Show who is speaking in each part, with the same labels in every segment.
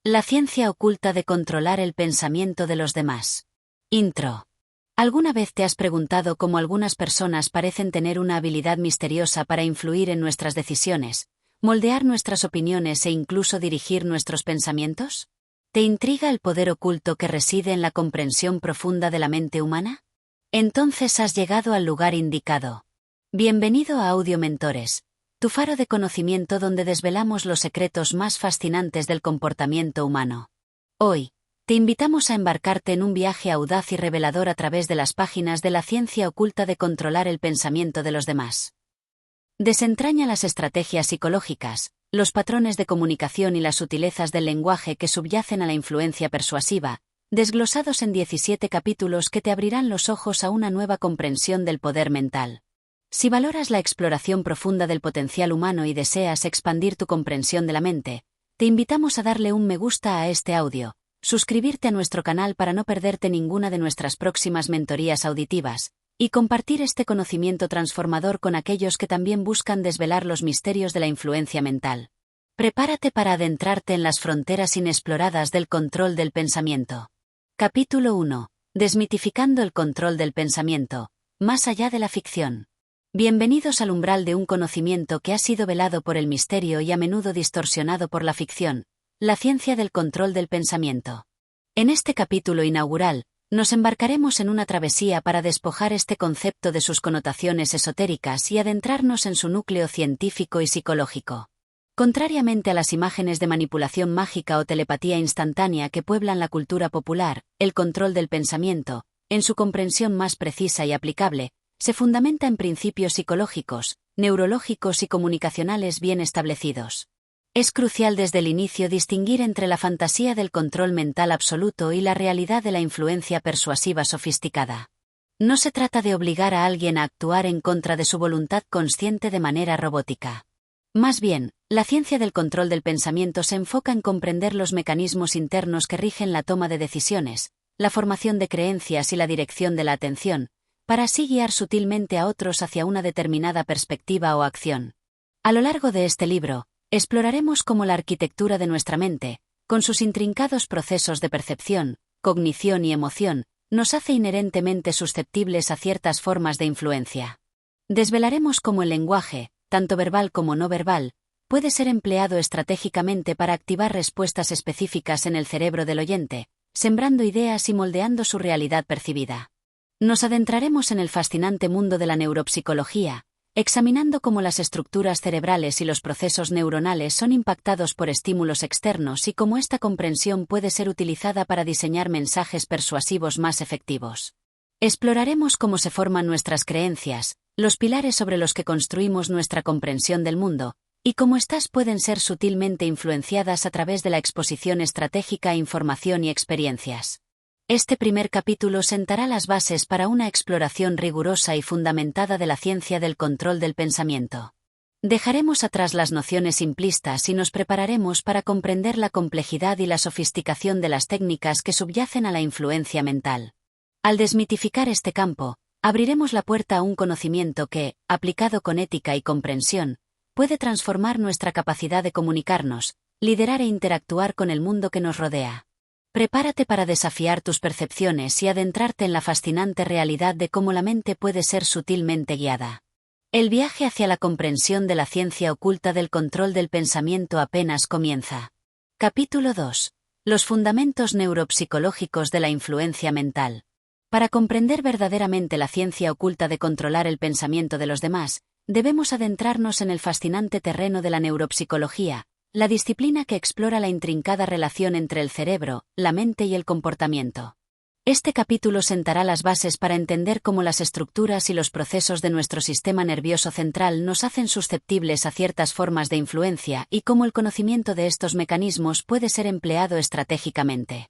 Speaker 1: La ciencia oculta de controlar el pensamiento de los demás. Intro. ¿Alguna vez te has preguntado cómo algunas personas parecen tener una habilidad misteriosa para influir en nuestras decisiones, moldear nuestras opiniones e incluso dirigir nuestros pensamientos? ¿Te intriga el poder oculto que reside en la comprensión profunda de la mente humana? Entonces has llegado al lugar indicado. Bienvenido a Audio Mentores, tu faro de conocimiento donde desvelamos los secretos más fascinantes del comportamiento humano. Hoy, te invitamos a embarcarte en un viaje audaz y revelador a través de las páginas de la ciencia oculta de controlar el pensamiento de los demás. Desentraña las estrategias psicológicas, los patrones de comunicación y las sutilezas del lenguaje que subyacen a la influencia persuasiva, desglosados en 17 capítulos que te abrirán los ojos a una nueva comprensión del poder mental. Si valoras la exploración profunda del potencial humano y deseas expandir tu comprensión de la mente, te invitamos a darle un me gusta a este audio, suscribirte a nuestro canal para no perderte ninguna de nuestras próximas mentorías auditivas, y compartir este conocimiento transformador con aquellos que también buscan desvelar los misterios de la influencia mental. Prepárate para adentrarte en las fronteras inexploradas del control del pensamiento. Capítulo 1. Desmitificando el control del pensamiento, más allá de la ficción. Bienvenidos al umbral de un conocimiento que ha sido velado por el misterio y a menudo distorsionado por la ficción, la ciencia del control del pensamiento. En este capítulo inaugural, nos embarcaremos en una travesía para despojar este concepto de sus connotaciones esotéricas y adentrarnos en su núcleo científico y psicológico. Contrariamente a las imágenes de manipulación mágica o telepatía instantánea que pueblan la cultura popular, el control del pensamiento, en su comprensión más precisa y aplicable, se fundamenta en principios psicológicos, neurológicos y comunicacionales bien establecidos. Es crucial desde el inicio distinguir entre la fantasía del control mental absoluto y la realidad de la influencia persuasiva sofisticada. No se trata de obligar a alguien a actuar en contra de su voluntad consciente de manera robótica. Más bien, la ciencia del control del pensamiento se enfoca en comprender los mecanismos internos que rigen la toma de decisiones, la formación de creencias y la dirección de la atención, para así guiar sutilmente a otros hacia una determinada perspectiva o acción. A lo largo de este libro, exploraremos cómo la arquitectura de nuestra mente, con sus intrincados procesos de percepción, cognición y emoción, nos hace inherentemente susceptibles a ciertas formas de influencia. Desvelaremos cómo el lenguaje, tanto verbal como no verbal, puede ser empleado estratégicamente para activar respuestas específicas en el cerebro del oyente, sembrando ideas y moldeando su realidad percibida. Nos adentraremos en el fascinante mundo de la neuropsicología, examinando cómo las estructuras cerebrales y los procesos neuronales son impactados por estímulos externos y cómo esta comprensión puede ser utilizada para diseñar mensajes persuasivos más efectivos. Exploraremos cómo se forman nuestras creencias, los pilares sobre los que construimos nuestra comprensión del mundo, y cómo éstas pueden ser sutilmente influenciadas a través de la exposición estratégica a información y experiencias. Este primer capítulo sentará las bases para una exploración rigurosa y fundamentada de la ciencia del control del pensamiento. Dejaremos atrás las nociones simplistas y nos prepararemos para comprender la complejidad y la sofisticación de las técnicas que subyacen a la influencia mental. Al desmitificar este campo, abriremos la puerta a un conocimiento que, aplicado con ética y comprensión, puede transformar nuestra capacidad de comunicarnos, liderar e interactuar con el mundo que nos rodea. Prepárate para desafiar tus percepciones y adentrarte en la fascinante realidad de cómo la mente puede ser sutilmente guiada. El viaje hacia la comprensión de la ciencia oculta del control del pensamiento apenas comienza. Capítulo 2. Los fundamentos neuropsicológicos de la influencia mental. Para comprender verdaderamente la ciencia oculta de controlar el pensamiento de los demás, debemos adentrarnos en el fascinante terreno de la neuropsicología, la disciplina que explora la intrincada relación entre el cerebro, la mente y el comportamiento. Este capítulo sentará las bases para entender cómo las estructuras y los procesos de nuestro sistema nervioso central nos hacen susceptibles a ciertas formas de influencia y cómo el conocimiento de estos mecanismos puede ser empleado estratégicamente.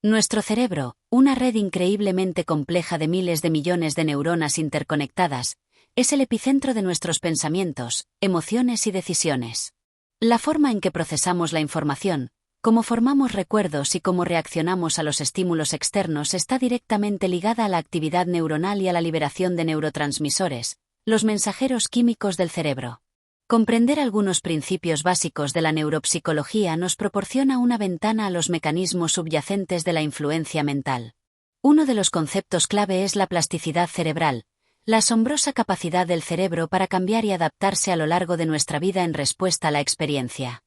Speaker 1: Nuestro cerebro, una red increíblemente compleja de miles de millones de neuronas interconectadas, es el epicentro de nuestros pensamientos, emociones y decisiones. La forma en que procesamos la información, cómo formamos recuerdos y cómo reaccionamos a los estímulos externos está directamente ligada a la actividad neuronal y a la liberación de neurotransmisores, los mensajeros químicos del cerebro. Comprender algunos principios básicos de la neuropsicología nos proporciona una ventana a los mecanismos subyacentes de la influencia mental. Uno de los conceptos clave es la plasticidad cerebral, la asombrosa capacidad del cerebro para cambiar y adaptarse a lo largo de nuestra vida en respuesta a la experiencia.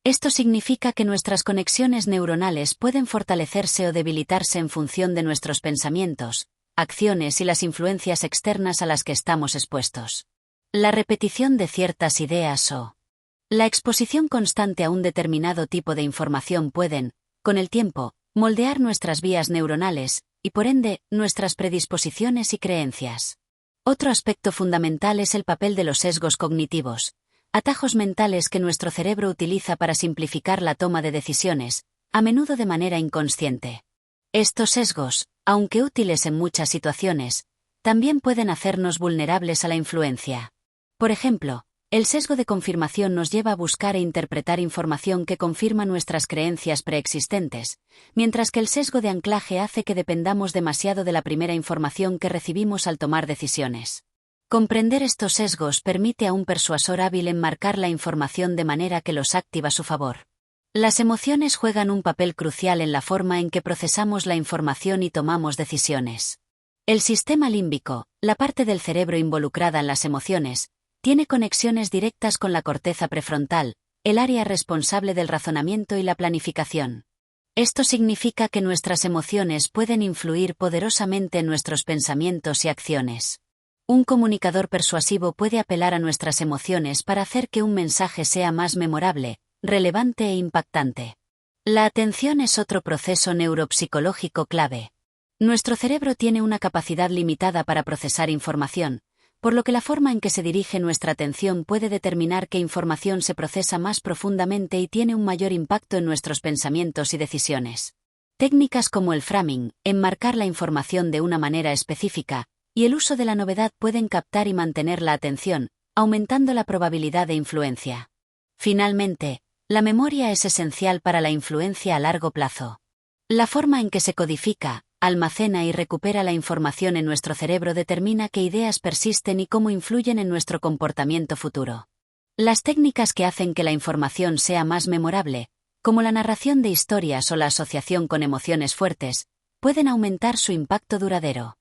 Speaker 1: Esto significa que nuestras conexiones neuronales pueden fortalecerse o debilitarse en función de nuestros pensamientos, acciones y las influencias externas a las que estamos expuestos. La repetición de ciertas ideas o la exposición constante a un determinado tipo de información pueden, con el tiempo, moldear nuestras vías neuronales, y por ende, nuestras predisposiciones y creencias. Otro aspecto fundamental es el papel de los sesgos cognitivos, atajos mentales que nuestro cerebro utiliza para simplificar la toma de decisiones, a menudo de manera inconsciente. Estos sesgos, aunque útiles en muchas situaciones, también pueden hacernos vulnerables a la influencia. Por ejemplo, el sesgo de confirmación nos lleva a buscar e interpretar información que confirma nuestras creencias preexistentes, mientras que el sesgo de anclaje hace que dependamos demasiado de la primera información que recibimos al tomar decisiones. Comprender estos sesgos permite a un persuasor hábil enmarcar la información de manera que los activa a su favor. Las emociones juegan un papel crucial en la forma en que procesamos la información y tomamos decisiones. El sistema límbico, la parte del cerebro involucrada en las emociones, tiene conexiones directas con la corteza prefrontal, el área responsable del razonamiento y la planificación. Esto significa que nuestras emociones pueden influir poderosamente en nuestros pensamientos y acciones. Un comunicador persuasivo puede apelar a nuestras emociones para hacer que un mensaje sea más memorable, relevante e impactante. La atención es otro proceso neuropsicológico clave. Nuestro cerebro tiene una capacidad limitada para procesar información, por lo que la forma en que se dirige nuestra atención puede determinar qué información se procesa más profundamente y tiene un mayor impacto en nuestros pensamientos y decisiones. Técnicas como el framing, enmarcar la información de una manera específica, y el uso de la novedad pueden captar y mantener la atención, aumentando la probabilidad de influencia. Finalmente, la memoria es esencial para la influencia a largo plazo. La forma en que se codifica, almacena y recupera la información en nuestro cerebro determina qué ideas persisten y cómo influyen en nuestro comportamiento futuro. Las técnicas que hacen que la información sea más memorable, como la narración de historias o la asociación con emociones fuertes, pueden aumentar su impacto duradero.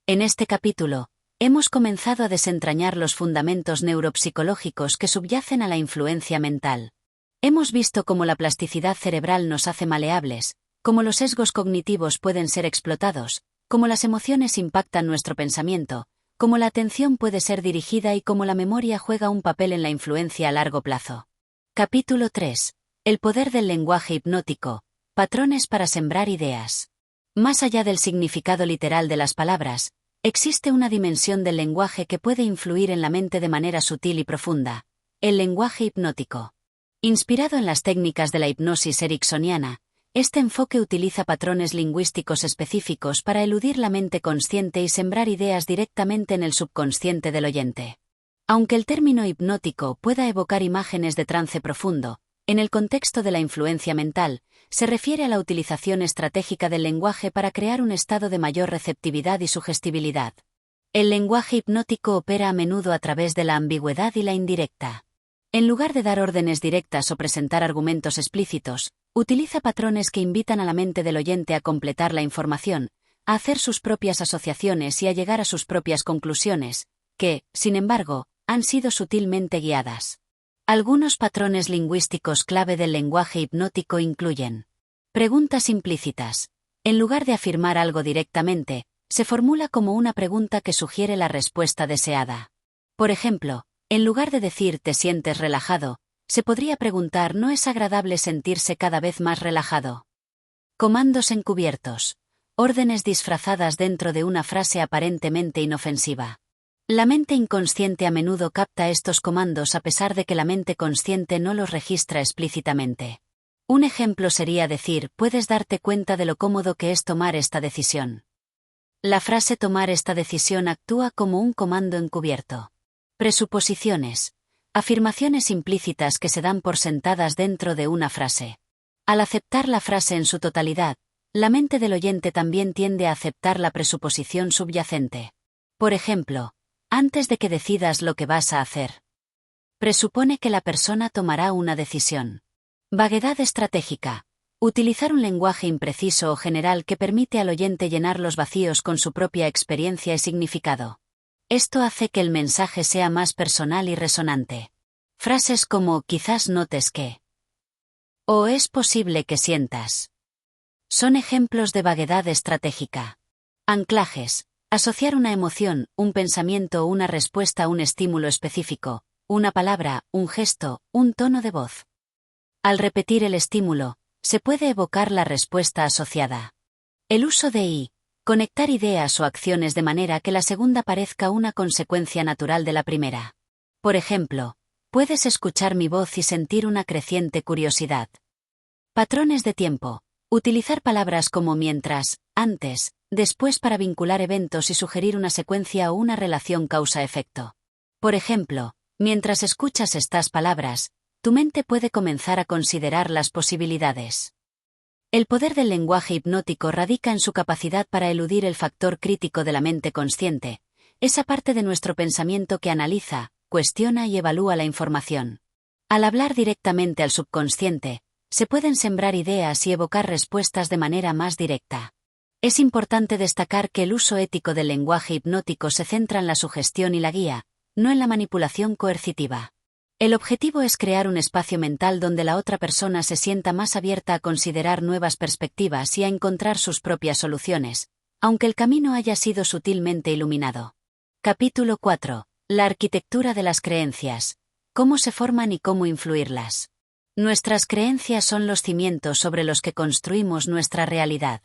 Speaker 1: En este capítulo, hemos comenzado a desentrañar los fundamentos neuropsicológicos que subyacen a la influencia mental. Hemos visto cómo la plasticidad cerebral nos hace maleables, cómo los sesgos cognitivos pueden ser explotados, cómo las emociones impactan nuestro pensamiento, cómo la atención puede ser dirigida y cómo la memoria juega un papel en la influencia a largo plazo. Capítulo 3. El poder del lenguaje hipnótico. Patrones para sembrar ideas. Más allá del significado literal de las palabras, existe una dimensión del lenguaje que puede influir en la mente de manera sutil y profunda: el lenguaje hipnótico. Inspirado en las técnicas de la hipnosis ericksoniana, este enfoque utiliza patrones lingüísticos específicos para eludir la mente consciente y sembrar ideas directamente en el subconsciente del oyente. Aunque el término hipnótico pueda evocar imágenes de trance profundo, en el contexto de la influencia mental, se refiere a la utilización estratégica del lenguaje para crear un estado de mayor receptividad y sugestibilidad. El lenguaje hipnótico opera a menudo a través de la ambigüedad y la indirecta. En lugar de dar órdenes directas o presentar argumentos explícitos, utiliza patrones que invitan a la mente del oyente a completar la información, a hacer sus propias asociaciones y a llegar a sus propias conclusiones, que, sin embargo, han sido sutilmente guiadas. Algunos patrones lingüísticos clave del lenguaje hipnótico incluyen preguntas implícitas. En lugar de afirmar algo directamente, se formula como una pregunta que sugiere la respuesta deseada. Por ejemplo, en lugar de decir «¿te sientes relajado?», se podría preguntar «¿no es agradable sentirse cada vez más relajado?». Comandos encubiertos. Órdenes disfrazadas dentro de una frase aparentemente inofensiva. La mente inconsciente a menudo capta estos comandos a pesar de que la mente consciente no los registra explícitamente. Un ejemplo sería decir «puedes darte cuenta de lo cómodo que es tomar esta decisión». La frase «tomar esta decisión» actúa como un comando encubierto. Presuposiciones. Afirmaciones implícitas que se dan por sentadas dentro de una frase. Al aceptar la frase en su totalidad, la mente del oyente también tiende a aceptar la presuposición subyacente. Por ejemplo, antes de que decidas lo que vas a hacer. presupone que la persona tomará una decisión. Vaguedad estratégica. Utilizar un lenguaje impreciso o general que permite al oyente llenar los vacíos con su propia experiencia y significado. Esto hace que el mensaje sea más personal y resonante. Frases como quizás notes que o es posible que sientas son ejemplos de vaguedad estratégica. Anclajes. Asociar una emoción, un pensamiento o una respuesta a un estímulo específico, una palabra, un gesto, un tono de voz. Al repetir el estímulo, se puede evocar la respuesta asociada. El uso de y. Conectar ideas o acciones de manera que la segunda parezca una consecuencia natural de la primera. Por ejemplo, puedes escuchar mi voz y sentir una creciente curiosidad. Patrones de tiempo. Utilizar palabras como mientras, antes, después para vincular eventos y sugerir una secuencia o una relación causa-efecto. Por ejemplo, mientras escuchas estas palabras, tu mente puede comenzar a considerar las posibilidades. El poder del lenguaje hipnótico radica en su capacidad para eludir el factor crítico de la mente consciente, esa parte de nuestro pensamiento que analiza, cuestiona y evalúa la información. Al hablar directamente al subconsciente, se pueden sembrar ideas y evocar respuestas de manera más directa. Es importante destacar que el uso ético del lenguaje hipnótico se centra en la sugestión y la guía, no en la manipulación coercitiva. El objetivo es crear un espacio mental donde la otra persona se sienta más abierta a considerar nuevas perspectivas y a encontrar sus propias soluciones, aunque el camino haya sido sutilmente iluminado. Capítulo 4. La arquitectura de las creencias. Cómo se forman y cómo influirlas. Nuestras creencias son los cimientos sobre los que construimos nuestra realidad.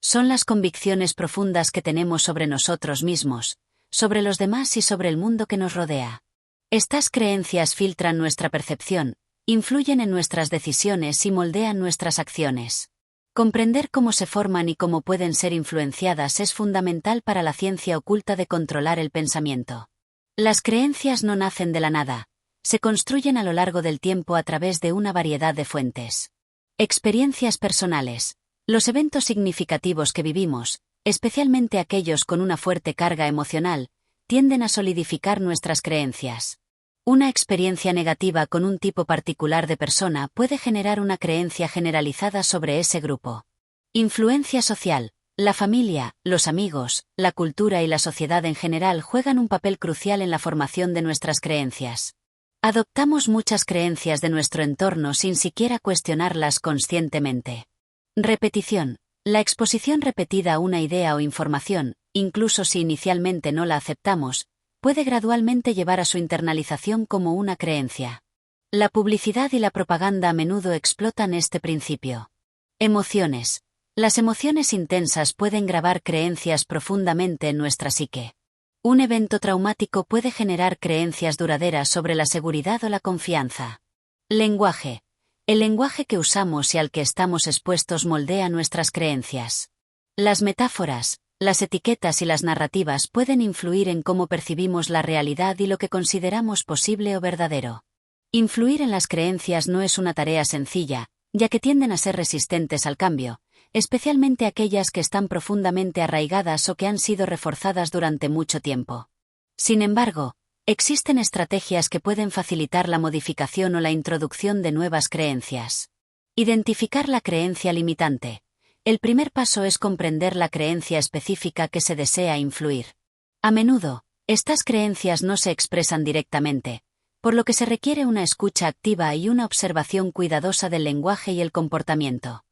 Speaker 1: Son las convicciones profundas que tenemos sobre nosotros mismos, sobre los demás y sobre el mundo que nos rodea. Estas creencias filtran nuestra percepción, influyen en nuestras decisiones y moldean nuestras acciones. Comprender cómo se forman y cómo pueden ser influenciadas es fundamental para la ciencia oculta de controlar el pensamiento. Las creencias no nacen de la nada, se construyen a lo largo del tiempo a través de una variedad de fuentes. Experiencias personales. Los eventos significativos que vivimos, especialmente aquellos con una fuerte carga emocional, tienden a solidificar nuestras creencias. Una experiencia negativa con un tipo particular de persona puede generar una creencia generalizada sobre ese grupo. Influencia social. La familia, los amigos, la cultura y la sociedad en general juegan un papel crucial en la formación de nuestras creencias. Adoptamos muchas creencias de nuestro entorno sin siquiera cuestionarlas conscientemente. Repetición. La exposición repetida a una idea o información, incluso si inicialmente no la aceptamos, puede gradualmente llevar a su internalización como una creencia. La publicidad y la propaganda a menudo explotan este principio. Emociones. Las emociones intensas pueden grabar creencias profundamente en nuestra psique. Un evento traumático puede generar creencias duraderas sobre la seguridad o la confianza. Lenguaje. El lenguaje que usamos y al que estamos expuestos moldea nuestras creencias. Las metáforas, las etiquetas y las narrativas pueden influir en cómo percibimos la realidad y lo que consideramos posible o verdadero. Influir en las creencias no es una tarea sencilla, ya que tienden a ser resistentes al cambio, especialmente aquellas que están profundamente arraigadas o que han sido reforzadas durante mucho tiempo. Sin embargo, existen estrategias que pueden facilitar la modificación o la introducción de nuevas creencias. Identificar la creencia limitante. El primer paso es comprender la creencia específica que se desea influir. A menudo, estas creencias no se expresan directamente, por lo que se requiere una escucha activa y una observación cuidadosa del lenguaje y el comportamiento.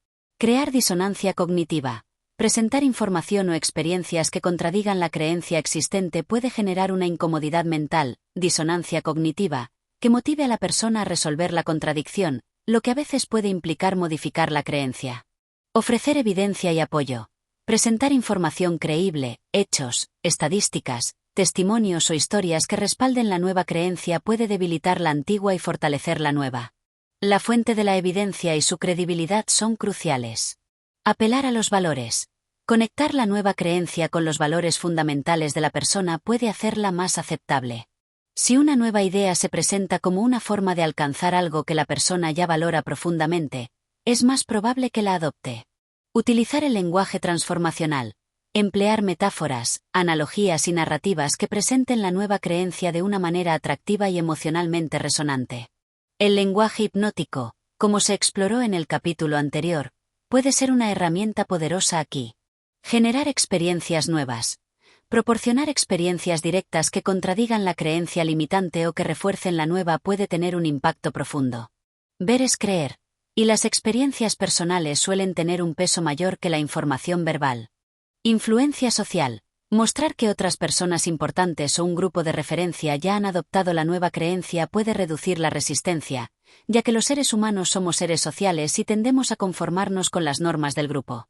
Speaker 1: Crear disonancia cognitiva. Presentar información o experiencias que contradigan la creencia existente puede generar una incomodidad mental, disonancia cognitiva, que motive a la persona a resolver la contradicción, lo que a veces puede implicar modificar la creencia. Ofrecer evidencia y apoyo. Presentar información creíble, hechos, estadísticas, testimonios o historias que respalden la nueva creencia puede debilitar la antigua y fortalecer la nueva. La fuente de la evidencia y su credibilidad son cruciales. Apelar a los valores. Conectar la nueva creencia con los valores fundamentales de la persona puede hacerla más aceptable. Si una nueva idea se presenta como una forma de alcanzar algo que la persona ya valora profundamente, es más probable que la adopte. Utilizar el lenguaje transformacional. Emplear metáforas, analogías y narrativas que presenten la nueva creencia de una manera atractiva y emocionalmente resonante. El lenguaje hipnótico, como se exploró en el capítulo anterior, puede ser una herramienta poderosa aquí. Generar experiencias nuevas. Proporcionar experiencias directas que contradigan la creencia limitante o que refuercen la nueva puede tener un impacto profundo. Ver es creer, y las experiencias personales suelen tener un peso mayor que la información verbal. Influencia social. Mostrar que otras personas importantes o un grupo de referencia ya han adoptado la nueva creencia puede reducir la resistencia, ya que los seres humanos somos seres sociales y tendemos a conformarnos con las normas del grupo.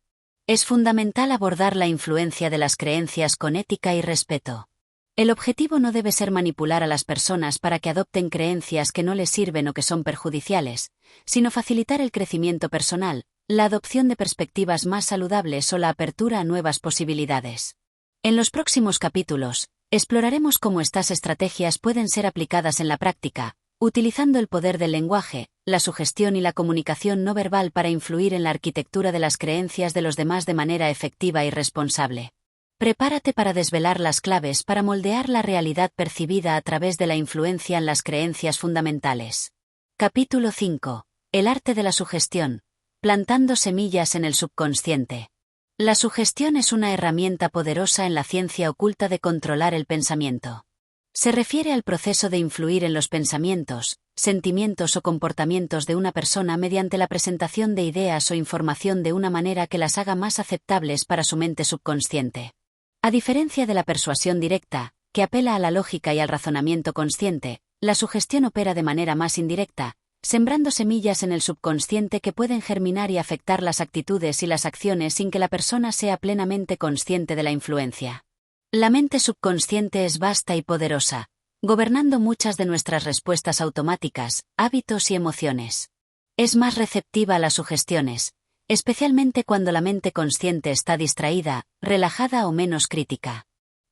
Speaker 1: Es fundamental abordar la influencia de las creencias con ética y respeto. El objetivo no debe ser manipular a las personas para que adopten creencias que no les sirven o que son perjudiciales, sino facilitar el crecimiento personal, la adopción de perspectivas más saludables o la apertura a nuevas posibilidades. En los próximos capítulos, exploraremos cómo estas estrategias pueden ser aplicadas en la práctica, utilizando el poder del lenguaje, la sugestión y la comunicación no verbal para influir en la arquitectura de las creencias de los demás de manera efectiva y responsable. Prepárate para desvelar las claves para moldear la realidad percibida a través de la influencia en las creencias fundamentales. Capítulo 5. El arte de la sugestión. Plantando semillas en el subconsciente. La sugestión es una herramienta poderosa en la ciencia oculta de controlar el pensamiento. Se refiere al proceso de influir en los pensamientos, sentimientos o comportamientos de una persona mediante la presentación de ideas o información de una manera que las haga más aceptables para su mente subconsciente. A diferencia de la persuasión directa, que apela a la lógica y al razonamiento consciente, la sugestión opera de manera más indirecta, sembrando semillas en el subconsciente que pueden germinar y afectar las actitudes y las acciones sin que la persona sea plenamente consciente de la influencia. La mente subconsciente es vasta y poderosa, gobernando muchas de nuestras respuestas automáticas, hábitos y emociones. Es más receptiva a las sugestiones, especialmente cuando la mente consciente está distraída, relajada o menos crítica.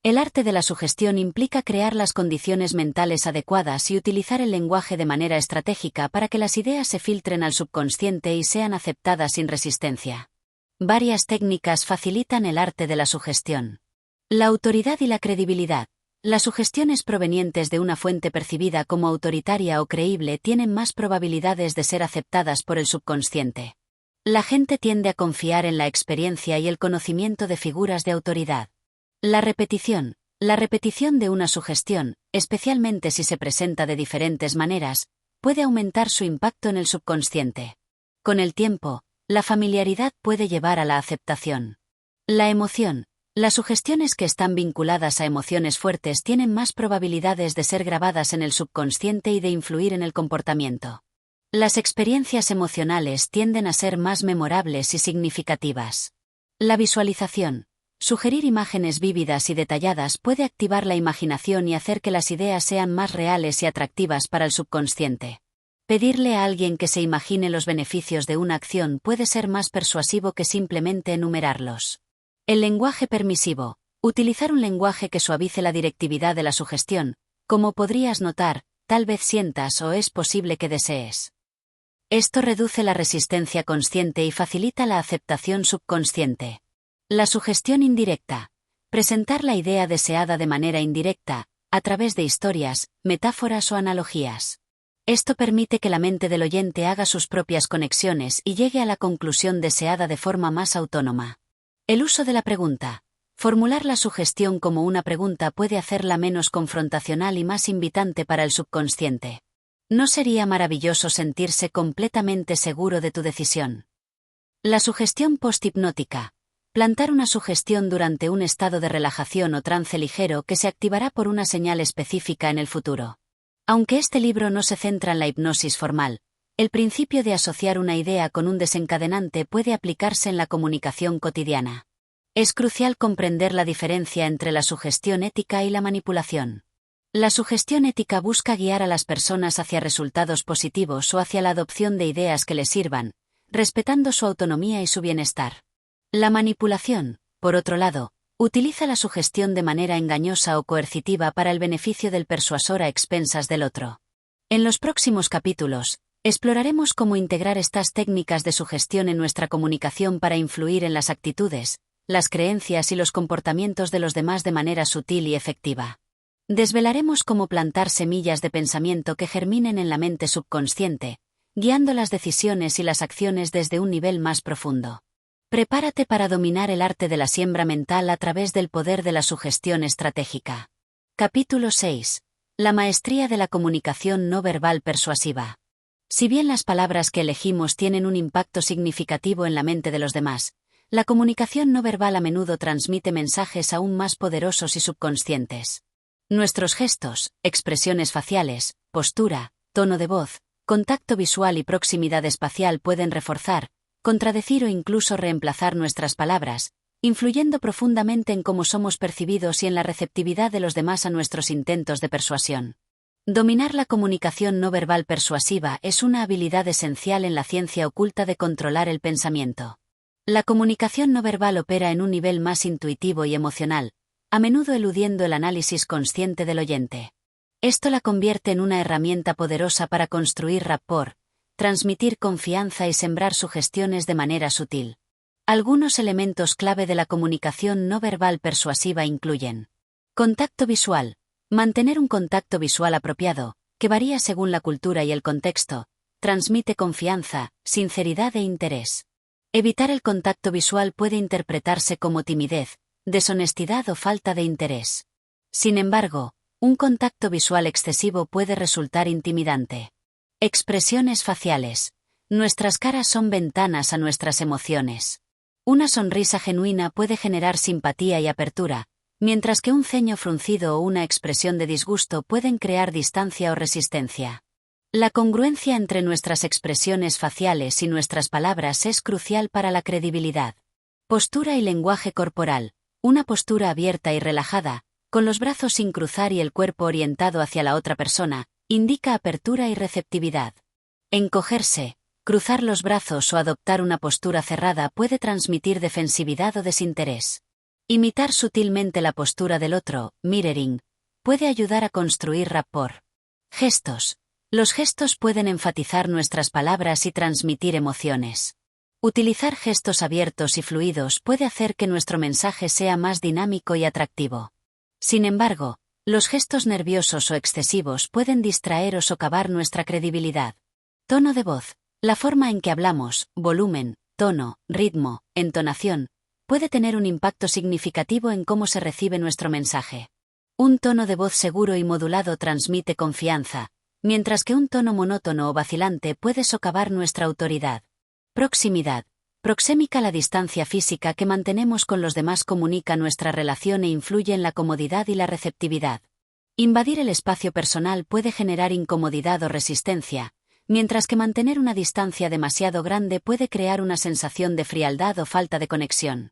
Speaker 1: El arte de la sugestión implica crear las condiciones mentales adecuadas y utilizar el lenguaje de manera estratégica para que las ideas se filtren al subconsciente y sean aceptadas sin resistencia. Varias técnicas facilitan el arte de la sugestión. La autoridad y la credibilidad. Las sugestiones provenientes de una fuente percibida como autoritaria o creíble tienen más probabilidades de ser aceptadas por el subconsciente. La gente tiende a confiar en la experiencia y el conocimiento de figuras de autoridad. La repetición. La repetición de una sugestión, especialmente si se presenta de diferentes maneras, puede aumentar su impacto en el subconsciente. Con el tiempo, la familiaridad puede llevar a la aceptación. La emoción. Las sugestiones que están vinculadas a emociones fuertes tienen más probabilidades de ser grabadas en el subconsciente y de influir en el comportamiento. Las experiencias emocionales tienden a ser más memorables y significativas. La visualización. Sugerir imágenes vívidas y detalladas puede activar la imaginación y hacer que las ideas sean más reales y atractivas para el subconsciente. Pedirle a alguien que se imagine los beneficios de una acción puede ser más persuasivo que simplemente enumerarlos. El lenguaje permisivo. Utilizar un lenguaje que suavice la directividad de la sugestión, como podrías notar, tal vez sientas o es posible que desees. Esto reduce la resistencia consciente y facilita la aceptación subconsciente. La sugestión indirecta. Presentar la idea deseada de manera indirecta, a través de historias, metáforas o analogías. Esto permite que la mente del oyente haga sus propias conexiones y llegue a la conclusión deseada de forma más autónoma. El uso de la pregunta. Formular la sugestión como una pregunta puede hacerla menos confrontacional y más invitante para el subconsciente. ¿No sería maravilloso sentirse completamente seguro de tu decisión? La sugestión posthipnótica. Plantar una sugestión durante un estado de relajación o trance ligero que se activará por una señal específica en el futuro. Aunque este libro no se centra en la hipnosis formal, el principio de asociar una idea con un desencadenante puede aplicarse en la comunicación cotidiana. Es crucial comprender la diferencia entre la sugestión ética y la manipulación. La sugestión ética busca guiar a las personas hacia resultados positivos o hacia la adopción de ideas que les sirvan, respetando su autonomía y su bienestar. La manipulación, por otro lado, utiliza la sugestión de manera engañosa o coercitiva para el beneficio del persuasor a expensas del otro. En los próximos capítulos, exploraremos cómo integrar estas técnicas de sugestión en nuestra comunicación para influir en las actitudes, las creencias y los comportamientos de los demás de manera sutil y efectiva. Desvelaremos cómo plantar semillas de pensamiento que germinen en la mente subconsciente, guiando las decisiones y las acciones desde un nivel más profundo. Prepárate para dominar el arte de la siembra mental a través del poder de la sugestión estratégica. Capítulo 6. La maestría de la comunicación no verbal persuasiva. Si bien las palabras que elegimos tienen un impacto significativo en la mente de los demás, la comunicación no verbal a menudo transmite mensajes aún más poderosos y subconscientes. Nuestros gestos, expresiones faciales, postura, tono de voz, contacto visual y proximidad espacial pueden reforzar, contradecir o incluso reemplazar nuestras palabras, influyendo profundamente en cómo somos percibidos y en la receptividad de los demás a nuestros intentos de persuasión. Dominar la comunicación no verbal persuasiva es una habilidad esencial en la ciencia oculta de controlar el pensamiento. La comunicación no verbal opera en un nivel más intuitivo y emocional, a menudo eludiendo el análisis consciente del oyente. Esto la convierte en una herramienta poderosa para construir rapport, transmitir confianza y sembrar sugestiones de manera sutil. Algunos elementos clave de la comunicación no verbal persuasiva incluyen: contacto visual. Mantener un contacto visual apropiado, que varía según la cultura y el contexto, transmite confianza, sinceridad e interés. Evitar el contacto visual puede interpretarse como timidez, deshonestidad o falta de interés. Sin embargo, un contacto visual excesivo puede resultar intimidante. Expresiones faciales. Nuestras caras son ventanas a nuestras emociones. Una sonrisa genuina puede generar simpatía y apertura, mientras que un ceño fruncido o una expresión de disgusto pueden crear distancia o resistencia. La congruencia entre nuestras expresiones faciales y nuestras palabras es crucial para la credibilidad. Postura y lenguaje corporal. Una postura abierta y relajada, con los brazos sin cruzar y el cuerpo orientado hacia la otra persona, indica apertura y receptividad. Encogerse, cruzar los brazos o adoptar una postura cerrada puede transmitir defensividad o desinterés. Imitar sutilmente la postura del otro, mirroring, puede ayudar a construir rapport. Gestos. Los gestos pueden enfatizar nuestras palabras y transmitir emociones. Utilizar gestos abiertos y fluidos puede hacer que nuestro mensaje sea más dinámico y atractivo. Sin embargo, los gestos nerviosos o excesivos pueden distraer o socavar nuestra credibilidad. Tono de voz. La forma en que hablamos, volumen, tono, ritmo, entonación, puede tener un impacto significativo en cómo se recibe nuestro mensaje. Un tono de voz seguro y modulado transmite confianza, mientras que un tono monótono o vacilante puede socavar nuestra autoridad. Proximidad. Proxémica. La distancia física que mantenemos con los demás comunica nuestra relación e influye en la comodidad y la receptividad. Invadir el espacio personal puede generar incomodidad o resistencia, mientras que mantener una distancia demasiado grande puede crear una sensación de frialdad o falta de conexión.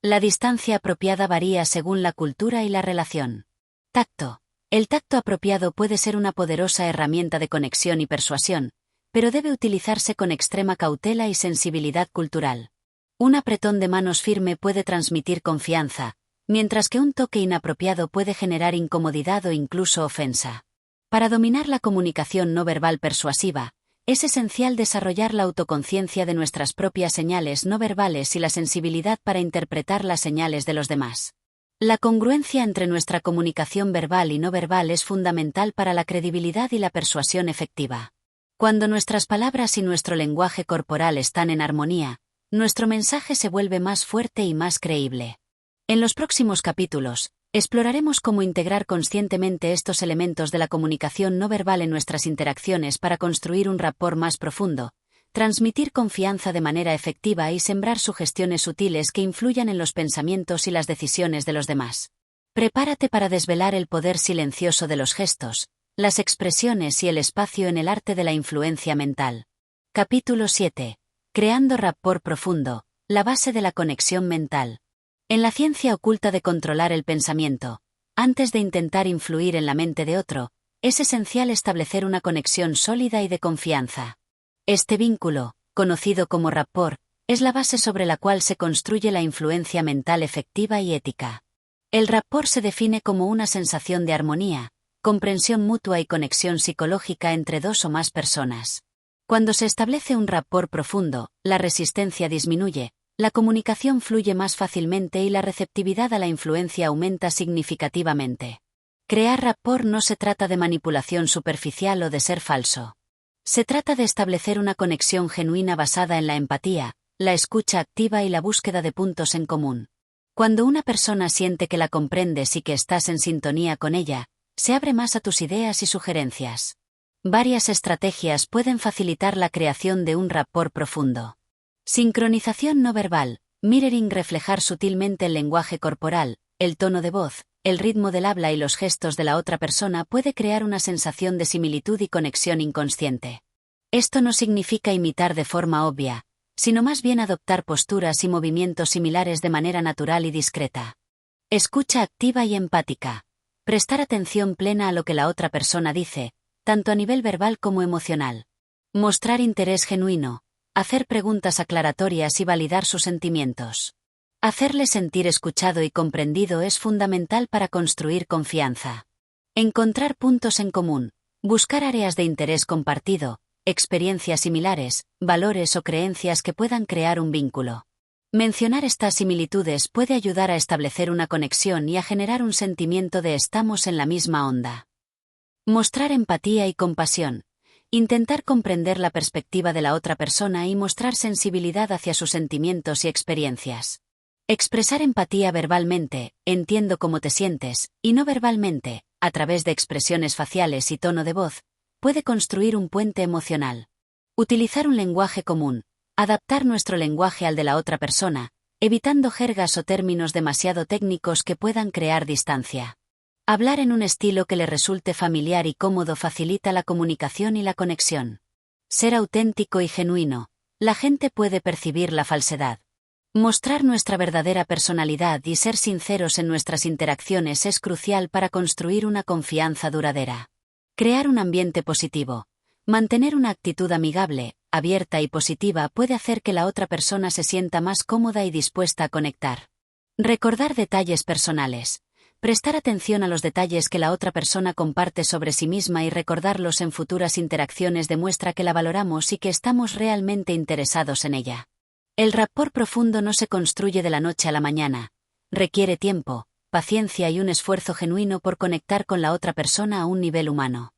Speaker 1: La distancia apropiada varía según la cultura y la relación. Tacto. El tacto apropiado puede ser una poderosa herramienta de conexión y persuasión, pero debe utilizarse con extrema cautela y sensibilidad cultural. Un apretón de manos firme puede transmitir confianza, mientras que un toque inapropiado puede generar incomodidad o incluso ofensa. Para dominar la comunicación no verbal persuasiva, es esencial desarrollar la autoconciencia de nuestras propias señales no verbales y la sensibilidad para interpretar las señales de los demás. La congruencia entre nuestra comunicación verbal y no verbal es fundamental para la credibilidad y la persuasión efectiva. Cuando nuestras palabras y nuestro lenguaje corporal están en armonía, nuestro mensaje se vuelve más fuerte y más creíble. En los próximos capítulos, exploraremos cómo integrar conscientemente estos elementos de la comunicación no verbal en nuestras interacciones para construir un rapport más profundo, transmitir confianza de manera efectiva y sembrar sugestiones sutiles que influyan en los pensamientos y las decisiones de los demás. Prepárate para desvelar el poder silencioso de los gestos, las expresiones y el espacio en el arte de la influencia mental. Capítulo 7. Creando rapport profundo, la base de la conexión mental. En la ciencia oculta de controlar el pensamiento, antes de intentar influir en la mente de otro, es esencial establecer una conexión sólida y de confianza. Este vínculo, conocido como rapport, es la base sobre la cual se construye la influencia mental efectiva y ética. El rapport se define como una sensación de armonía, comprensión mutua y conexión psicológica entre dos o más personas. Cuando se establece un rapport profundo, la resistencia disminuye, la comunicación fluye más fácilmente y la receptividad a la influencia aumenta significativamente. Crear rapport no se trata de manipulación superficial o de ser falso. Se trata de establecer una conexión genuina basada en la empatía, la escucha activa y la búsqueda de puntos en común. Cuando una persona siente que la comprendes y que estás en sintonía con ella, se abre más a tus ideas y sugerencias. Varias estrategias pueden facilitar la creación de un rapport profundo. Sincronización no verbal, mirroring, reflejar sutilmente el lenguaje corporal, el tono de voz, el ritmo del habla y los gestos de la otra persona puede crear una sensación de similitud y conexión inconsciente. Esto no significa imitar de forma obvia, sino más bien adoptar posturas y movimientos similares de manera natural y discreta. Escucha activa y empática. Prestar atención plena a lo que la otra persona dice, tanto a nivel verbal como emocional. Mostrar interés genuino. Hacer preguntas aclaratorias y validar sus sentimientos. Hacerle sentir escuchado y comprendido es fundamental para construir confianza. Encontrar puntos en común. Buscar áreas de interés compartido, experiencias similares, valores o creencias que puedan crear un vínculo. Mencionar estas similitudes puede ayudar a establecer una conexión y a generar un sentimiento de estamos en la misma onda. Mostrar empatía y compasión. Intentar comprender la perspectiva de la otra persona y mostrar sensibilidad hacia sus sentimientos y experiencias. Expresar empatía verbalmente, entiendo cómo te sientes, y no verbalmente, a través de expresiones faciales y tono de voz, puede construir un puente emocional. Utilizar un lenguaje común. Adaptar nuestro lenguaje al de la otra persona, evitando jergas o términos demasiado técnicos que puedan crear distancia. Hablar en un estilo que le resulte familiar y cómodo facilita la comunicación y la conexión. Ser auténtico y genuino. La gente puede percibir la falsedad. Mostrar nuestra verdadera personalidad y ser sinceros en nuestras interacciones es crucial para construir una confianza duradera. Crear un ambiente positivo. Mantener una actitud amigable, abierta y positiva puede hacer que la otra persona se sienta más cómoda y dispuesta a conectar. Recordar detalles personales. Prestar atención a los detalles que la otra persona comparte sobre sí misma y recordarlos en futuras interacciones demuestra que la valoramos y que estamos realmente interesados en ella. El rapport profundo no se construye de la noche a la mañana. Requiere tiempo, paciencia y un esfuerzo genuino por conectar con la otra persona a un nivel humano.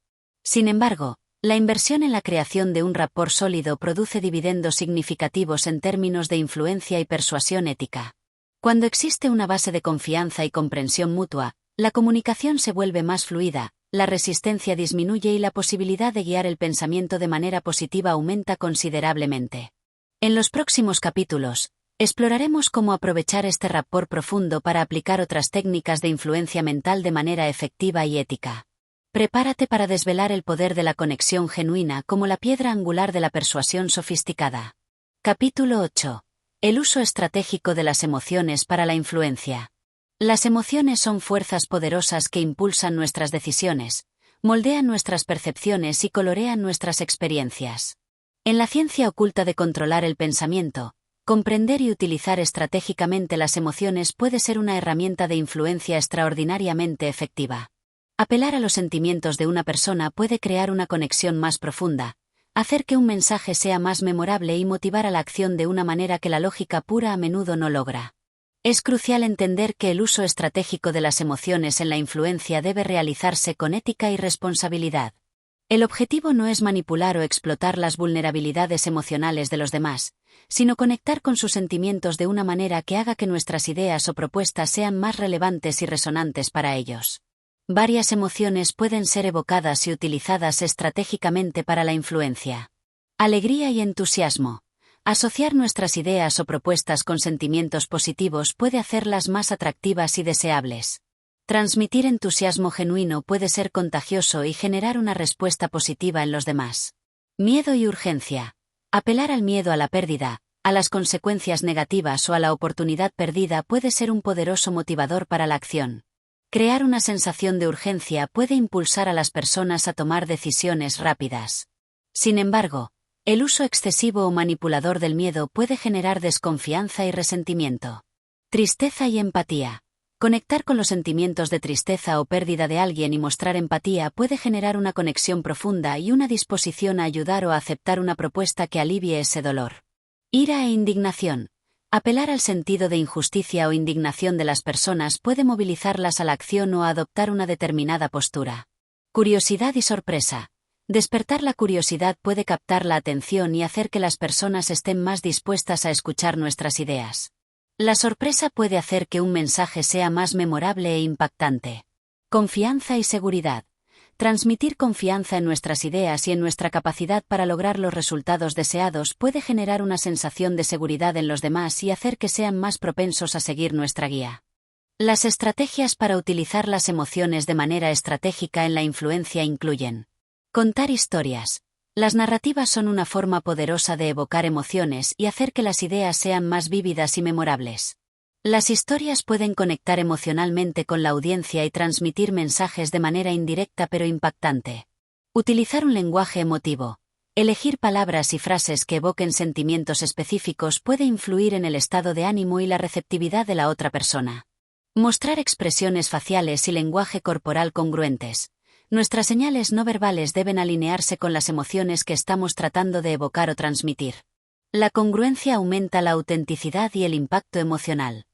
Speaker 1: Sin embargo, la inversión en la creación de un rapport sólido produce dividendos significativos en términos de influencia y persuasión ética. Cuando existe una base de confianza y comprensión mutua, la comunicación se vuelve más fluida, la resistencia disminuye y la posibilidad de guiar el pensamiento de manera positiva aumenta considerablemente. En los próximos capítulos, exploraremos cómo aprovechar este rapport profundo para aplicar otras técnicas de influencia mental de manera efectiva y ética. Prepárate para desvelar el poder de la conexión genuina como la piedra angular de la persuasión sofisticada. Capítulo 8. El uso estratégico de las emociones para la influencia. Las emociones son fuerzas poderosas que impulsan nuestras decisiones, moldean nuestras percepciones y colorean nuestras experiencias. En la ciencia oculta de controlar el pensamiento, comprender y utilizar estratégicamente las emociones puede ser una herramienta de influencia extraordinariamente efectiva. Apelar a los sentimientos de una persona puede crear una conexión más profunda, hacer que un mensaje sea más memorable y motivar a la acción de una manera que la lógica pura a menudo no logra. Es crucial entender que el uso estratégico de las emociones en la influencia debe realizarse con ética y responsabilidad. El objetivo no es manipular o explotar las vulnerabilidades emocionales de los demás, sino conectar con sus sentimientos de una manera que haga que nuestras ideas o propuestas sean más relevantes y resonantes para ellos. Varias emociones pueden ser evocadas y utilizadas estratégicamente para la influencia. Alegría y entusiasmo. Asociar nuestras ideas o propuestas con sentimientos positivos puede hacerlas más atractivas y deseables. Transmitir entusiasmo genuino puede ser contagioso y generar una respuesta positiva en los demás. Miedo y urgencia. Apelar al miedo a la pérdida, a las consecuencias negativas o a la oportunidad perdida puede ser un poderoso motivador para la acción. Crear una sensación de urgencia puede impulsar a las personas a tomar decisiones rápidas. Sin embargo, el uso excesivo o manipulador del miedo puede generar desconfianza y resentimiento. Tristeza y empatía. Conectar con los sentimientos de tristeza o pérdida de alguien y mostrar empatía puede generar una conexión profunda y una disposición a ayudar o a aceptar una propuesta que alivie ese dolor. Ira e indignación. Apelar al sentido de injusticia o indignación de las personas puede movilizarlas a la acción o a adoptar una determinada postura. Curiosidad y sorpresa. Despertar la curiosidad puede captar la atención y hacer que las personas estén más dispuestas a escuchar nuestras ideas. La sorpresa puede hacer que un mensaje sea más memorable e impactante. Confianza y seguridad. Transmitir confianza en nuestras ideas y en nuestra capacidad para lograr los resultados deseados puede generar una sensación de seguridad en los demás y hacer que sean más propensos a seguir nuestra guía. Las estrategias para utilizar las emociones de manera estratégica en la influencia incluyen: contar historias. Las narrativas son una forma poderosa de evocar emociones y hacer que las ideas sean más vívidas y memorables. Las historias pueden conectar emocionalmente con la audiencia y transmitir mensajes de manera indirecta pero impactante. Utilizar un lenguaje emotivo. Elegir palabras y frases que evoquen sentimientos específicos puede influir en el estado de ánimo y la receptividad de la otra persona. Mostrar expresiones faciales y lenguaje corporal congruentes. Nuestras señales no verbales deben alinearse con las emociones que estamos tratando de evocar o transmitir. La congruencia aumenta la autenticidad y el impacto emocional.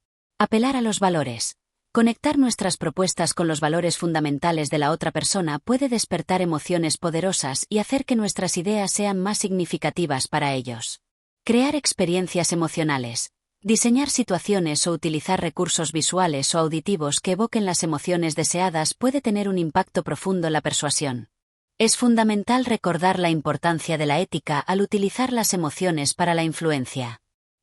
Speaker 1: Apelar a los valores. Conectar nuestras propuestas con los valores fundamentales de la otra persona puede despertar emociones poderosas y hacer que nuestras ideas sean más significativas para ellos. Crear experiencias emocionales. Diseñar situaciones o utilizar recursos visuales o auditivos que evoquen las emociones deseadas puede tener un impacto profundo en la persuasión. Es fundamental recordar la importancia de la ética al utilizar las emociones para la influencia.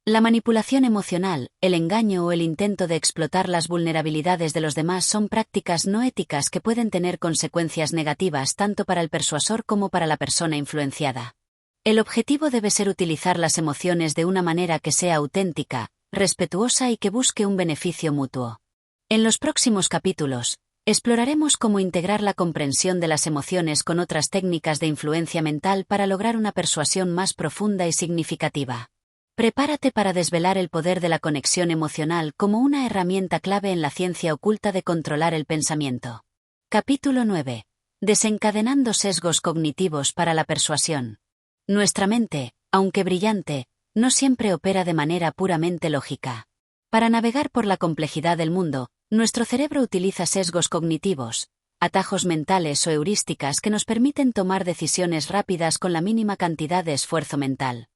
Speaker 1: La manipulación emocional, el engaño o el intento de explotar las vulnerabilidades de los demás son prácticas no éticas que pueden tener consecuencias negativas tanto para el persuasor como para la persona influenciada. El objetivo debe ser utilizar las emociones de una manera que sea auténtica, respetuosa y que busque un beneficio mutuo. En los próximos capítulos, exploraremos cómo integrar la comprensión de las emociones con otras técnicas de influencia mental para lograr una persuasión más profunda y significativa. Prepárate para desvelar el poder de la conexión emocional como una herramienta clave en la ciencia oculta de controlar el pensamiento. Capítulo 9. Desencadenando sesgos cognitivos para la persuasión. Nuestra mente, aunque brillante, no siempre opera de manera puramente lógica. Para navegar por la complejidad del mundo, nuestro cerebro utiliza sesgos cognitivos, atajos mentales o heurísticas que nos permiten tomar decisiones rápidas con la mínima cantidad de esfuerzo mental.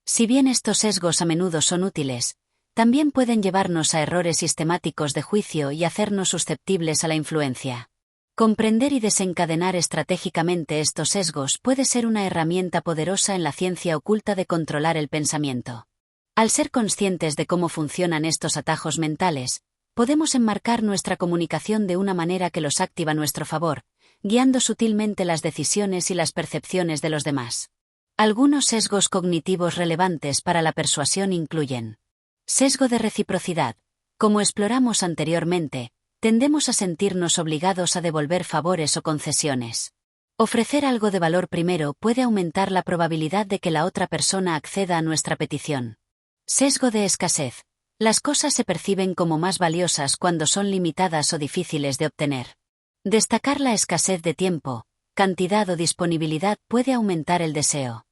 Speaker 1: Si bien estos sesgos a menudo son útiles, también pueden llevarnos a errores sistemáticos de juicio y hacernos susceptibles a la influencia. Comprender y desencadenar estratégicamente estos sesgos puede ser una herramienta poderosa en la ciencia oculta de controlar el pensamiento. Al ser conscientes de cómo funcionan estos atajos mentales, podemos enmarcar nuestra comunicación de una manera que los activa a nuestro favor, guiando sutilmente las decisiones y las percepciones de los demás. Algunos sesgos cognitivos relevantes para la persuasión incluyen: sesgo de reciprocidad. Como exploramos anteriormente, tendemos a sentirnos obligados a devolver favores o concesiones. Ofrecer algo de valor primero puede aumentar la probabilidad de que la otra persona acceda a nuestra petición. Sesgo de escasez. Las cosas se perciben como más valiosas cuando son limitadas o difíciles de obtener. Destacar la escasez de tiempo, cantidad o disponibilidad puede aumentar el deseo.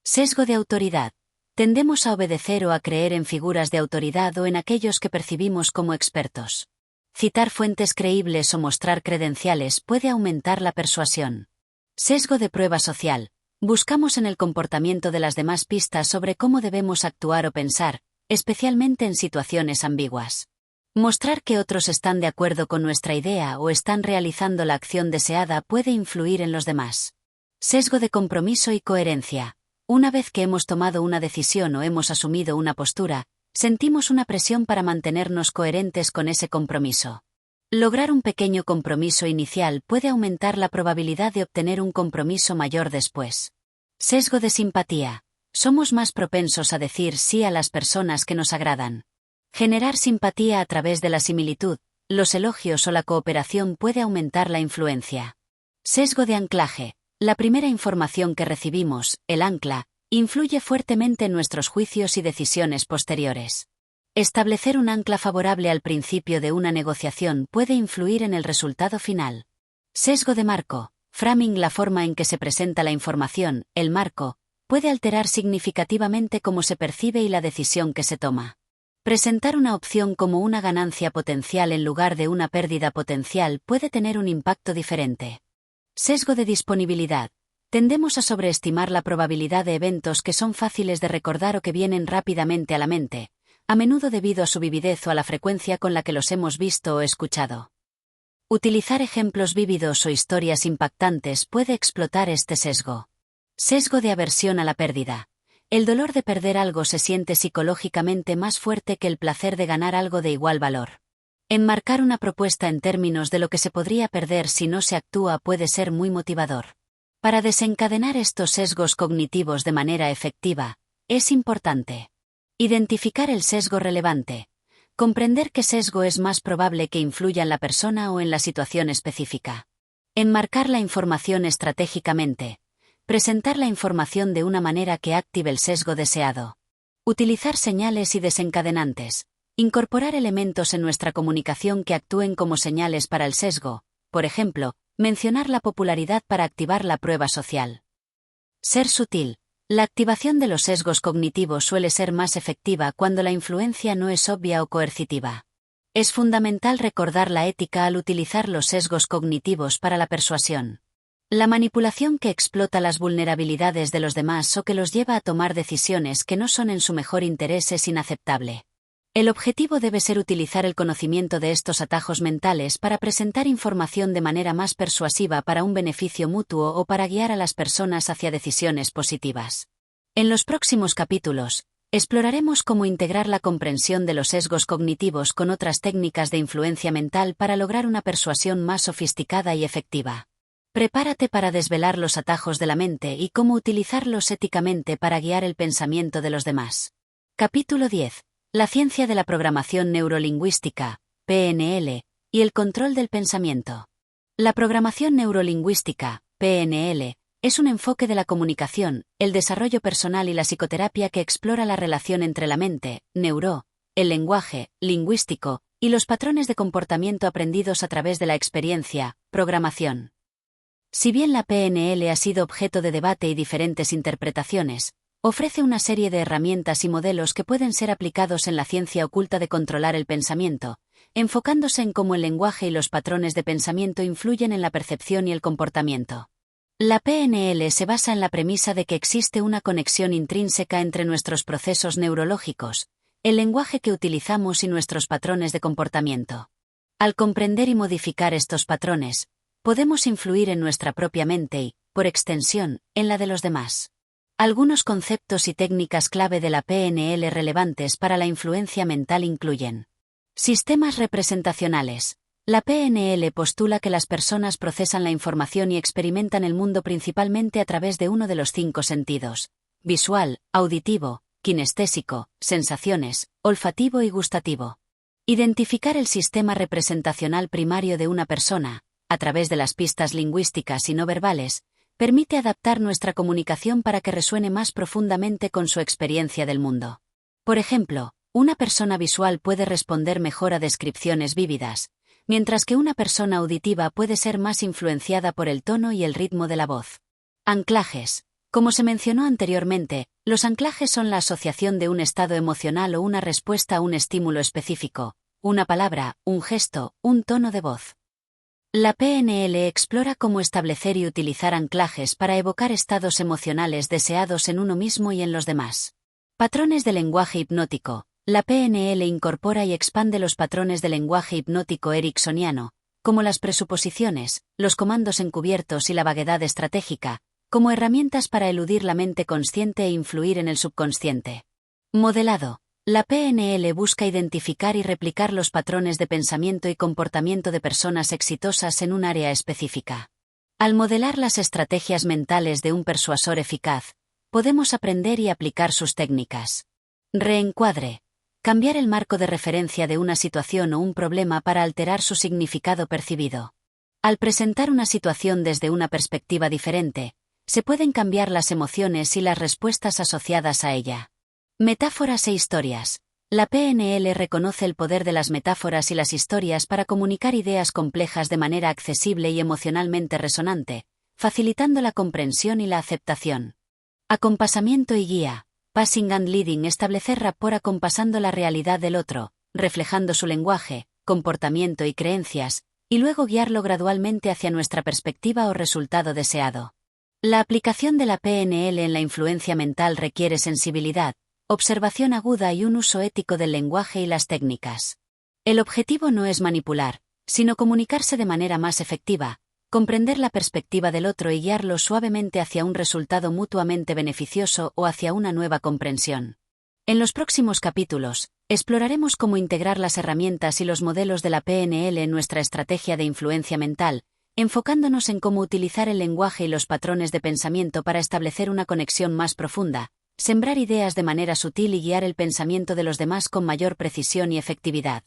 Speaker 1: Sesgo de autoridad. Tendemos a obedecer o a creer en figuras de autoridad o en aquellos que percibimos como expertos. Citar fuentes creíbles o mostrar credenciales puede aumentar la persuasión. Sesgo de prueba social. Buscamos en el comportamiento de las demás pistas sobre cómo debemos actuar o pensar, especialmente en situaciones ambiguas. Mostrar que otros están de acuerdo con nuestra idea o están realizando la acción deseada puede influir en los demás. Sesgo de compromiso y coherencia. Una vez que hemos tomado una decisión o hemos asumido una postura, sentimos una presión para mantenernos coherentes con ese compromiso. Lograr un pequeño compromiso inicial puede aumentar la probabilidad de obtener un compromiso mayor después. Sesgo de simpatía. Somos más propensos a decir sí a las personas que nos agradan. Generar simpatía a través de la similitud, los elogios o la cooperación puede aumentar la influencia. Sesgo de anclaje. La primera información que recibimos, el ancla, influye fuertemente en nuestros juicios y decisiones posteriores. Establecer un ancla favorable al principio de una negociación puede influir en el resultado final. Sesgo de marco. Framing. La forma en que se presenta la información, el marco, puede alterar significativamente cómo se percibe y la decisión que se toma. Presentar una opción como una ganancia potencial en lugar de una pérdida potencial puede tener un impacto diferente. Sesgo de disponibilidad. Tendemos a sobreestimar la probabilidad de eventos que son fáciles de recordar o que vienen rápidamente a la mente, a menudo debido a su vividez o a la frecuencia con la que los hemos visto o escuchado. Utilizar ejemplos vívidos o historias impactantes puede explotar este sesgo. Sesgo de aversión a la pérdida. El dolor de perder algo se siente psicológicamente más fuerte que el placer de ganar algo de igual valor. Enmarcar una propuesta en términos de lo que se podría perder si no se actúa puede ser muy motivador. Para desencadenar estos sesgos cognitivos de manera efectiva, es importante identificar el sesgo relevante. Comprender qué sesgo es más probable que influya en la persona o en la situación específica. Enmarcar la información estratégicamente. Presentar la información de una manera que active el sesgo deseado. Utilizar señales y desencadenantes. Incorporar elementos en nuestra comunicación que actúen como señales para el sesgo. Por ejemplo, mencionar la popularidad para activar la prueba social. Ser sutil. La activación de los sesgos cognitivos suele ser más efectiva cuando la influencia no es obvia o coercitiva. Es fundamental recordar la ética al utilizar los sesgos cognitivos para la persuasión. La manipulación que explota las vulnerabilidades de los demás o que los lleva a tomar decisiones que no son en su mejor interés es inaceptable. El objetivo debe ser utilizar el conocimiento de estos atajos mentales para presentar información de manera más persuasiva para un beneficio mutuo o para guiar a las personas hacia decisiones positivas. En los próximos capítulos, exploraremos cómo integrar la comprensión de los sesgos cognitivos con otras técnicas de influencia mental para lograr una persuasión más sofisticada y efectiva. Prepárate para desvelar los atajos de la mente y cómo utilizarlos éticamente para guiar el pensamiento de los demás. Capítulo 10. La ciencia de la programación neurolingüística, PNL, y el control del pensamiento. La programación neurolingüística, PNL, es un enfoque de la comunicación, el desarrollo personal y la psicoterapia que explora la relación entre la mente, el lenguaje, lingüístico, y los patrones de comportamiento aprendidos a través de la experiencia, programación. Si bien la PNL ha sido objeto de debate y diferentes interpretaciones, ofrece una serie de herramientas y modelos que pueden ser aplicados en la ciencia oculta de controlar el pensamiento, enfocándose en cómo el lenguaje y los patrones de pensamiento influyen en la percepción y el comportamiento. La PNL se basa en la premisa de que existe una conexión intrínseca entre nuestros procesos neurológicos, el lenguaje que utilizamos y nuestros patrones de comportamiento. Al comprender y modificar estos patrones, podemos influir en nuestra propia mente y, por extensión, en la de los demás. Algunos conceptos y técnicas clave de la PNL relevantes para la influencia mental incluyen: sistemas representacionales. La PNL postula que las personas procesan la información y experimentan el mundo principalmente a través de uno de los 5 sentidos: visual, auditivo, kinestésico, sensaciones, olfativo y gustativo. Identificar el sistema representacional primario de una persona, a través de las pistas lingüísticas y no verbales, permite adaptar nuestra comunicación para que resuene más profundamente con su experiencia del mundo. Por ejemplo, una persona visual puede responder mejor a descripciones vívidas, mientras que una persona auditiva puede ser más influenciada por el tono y el ritmo de la voz. Anclajes. Como se mencionó anteriormente, los anclajes son la asociación de un estado emocional o una respuesta a un estímulo específico, una palabra, un gesto, un tono de voz. La PNL explora cómo establecer y utilizar anclajes para evocar estados emocionales deseados en uno mismo y en los demás. Patrones de lenguaje hipnótico. La PNL incorpora y expande los patrones de lenguaje hipnótico ericksoniano, como las presuposiciones, los comandos encubiertos y la vaguedad estratégica, como herramientas para eludir la mente consciente e influir en el subconsciente. Modelado. La PNL busca identificar y replicar los patrones de pensamiento y comportamiento de personas exitosas en un área específica. Al modelar las estrategias mentales de un persuasor eficaz, podemos aprender y aplicar sus técnicas. Reencuadre. Cambiar el marco de referencia de una situación o un problema para alterar su significado percibido. Al presentar una situación desde una perspectiva diferente, se pueden cambiar las emociones y las respuestas asociadas a ella. Metáforas e historias. La PNL reconoce el poder de las metáforas y las historias para comunicar ideas complejas de manera accesible y emocionalmente resonante, facilitando la comprensión y la aceptación. Acompasamiento y guía. passing and leading, establecer rapport acompasando la realidad del otro, reflejando su lenguaje, comportamiento y creencias, y luego guiarlo gradualmente hacia nuestra perspectiva o resultado deseado. La aplicación de la PNL en la influencia mental requiere sensibilidad, observación aguda y un uso ético del lenguaje y las técnicas. El objetivo no es manipular, sino comunicarse de manera más efectiva, comprender la perspectiva del otro y guiarlo suavemente hacia un resultado mutuamente beneficioso o hacia una nueva comprensión. En los próximos capítulos, exploraremos cómo integrar las herramientas y los modelos de la PNL en nuestra estrategia de influencia mental, enfocándonos en cómo utilizar el lenguaje y los patrones de pensamiento para establecer una conexión más profunda, sembrar ideas de manera sutil y guiar el pensamiento de los demás con mayor precisión y efectividad.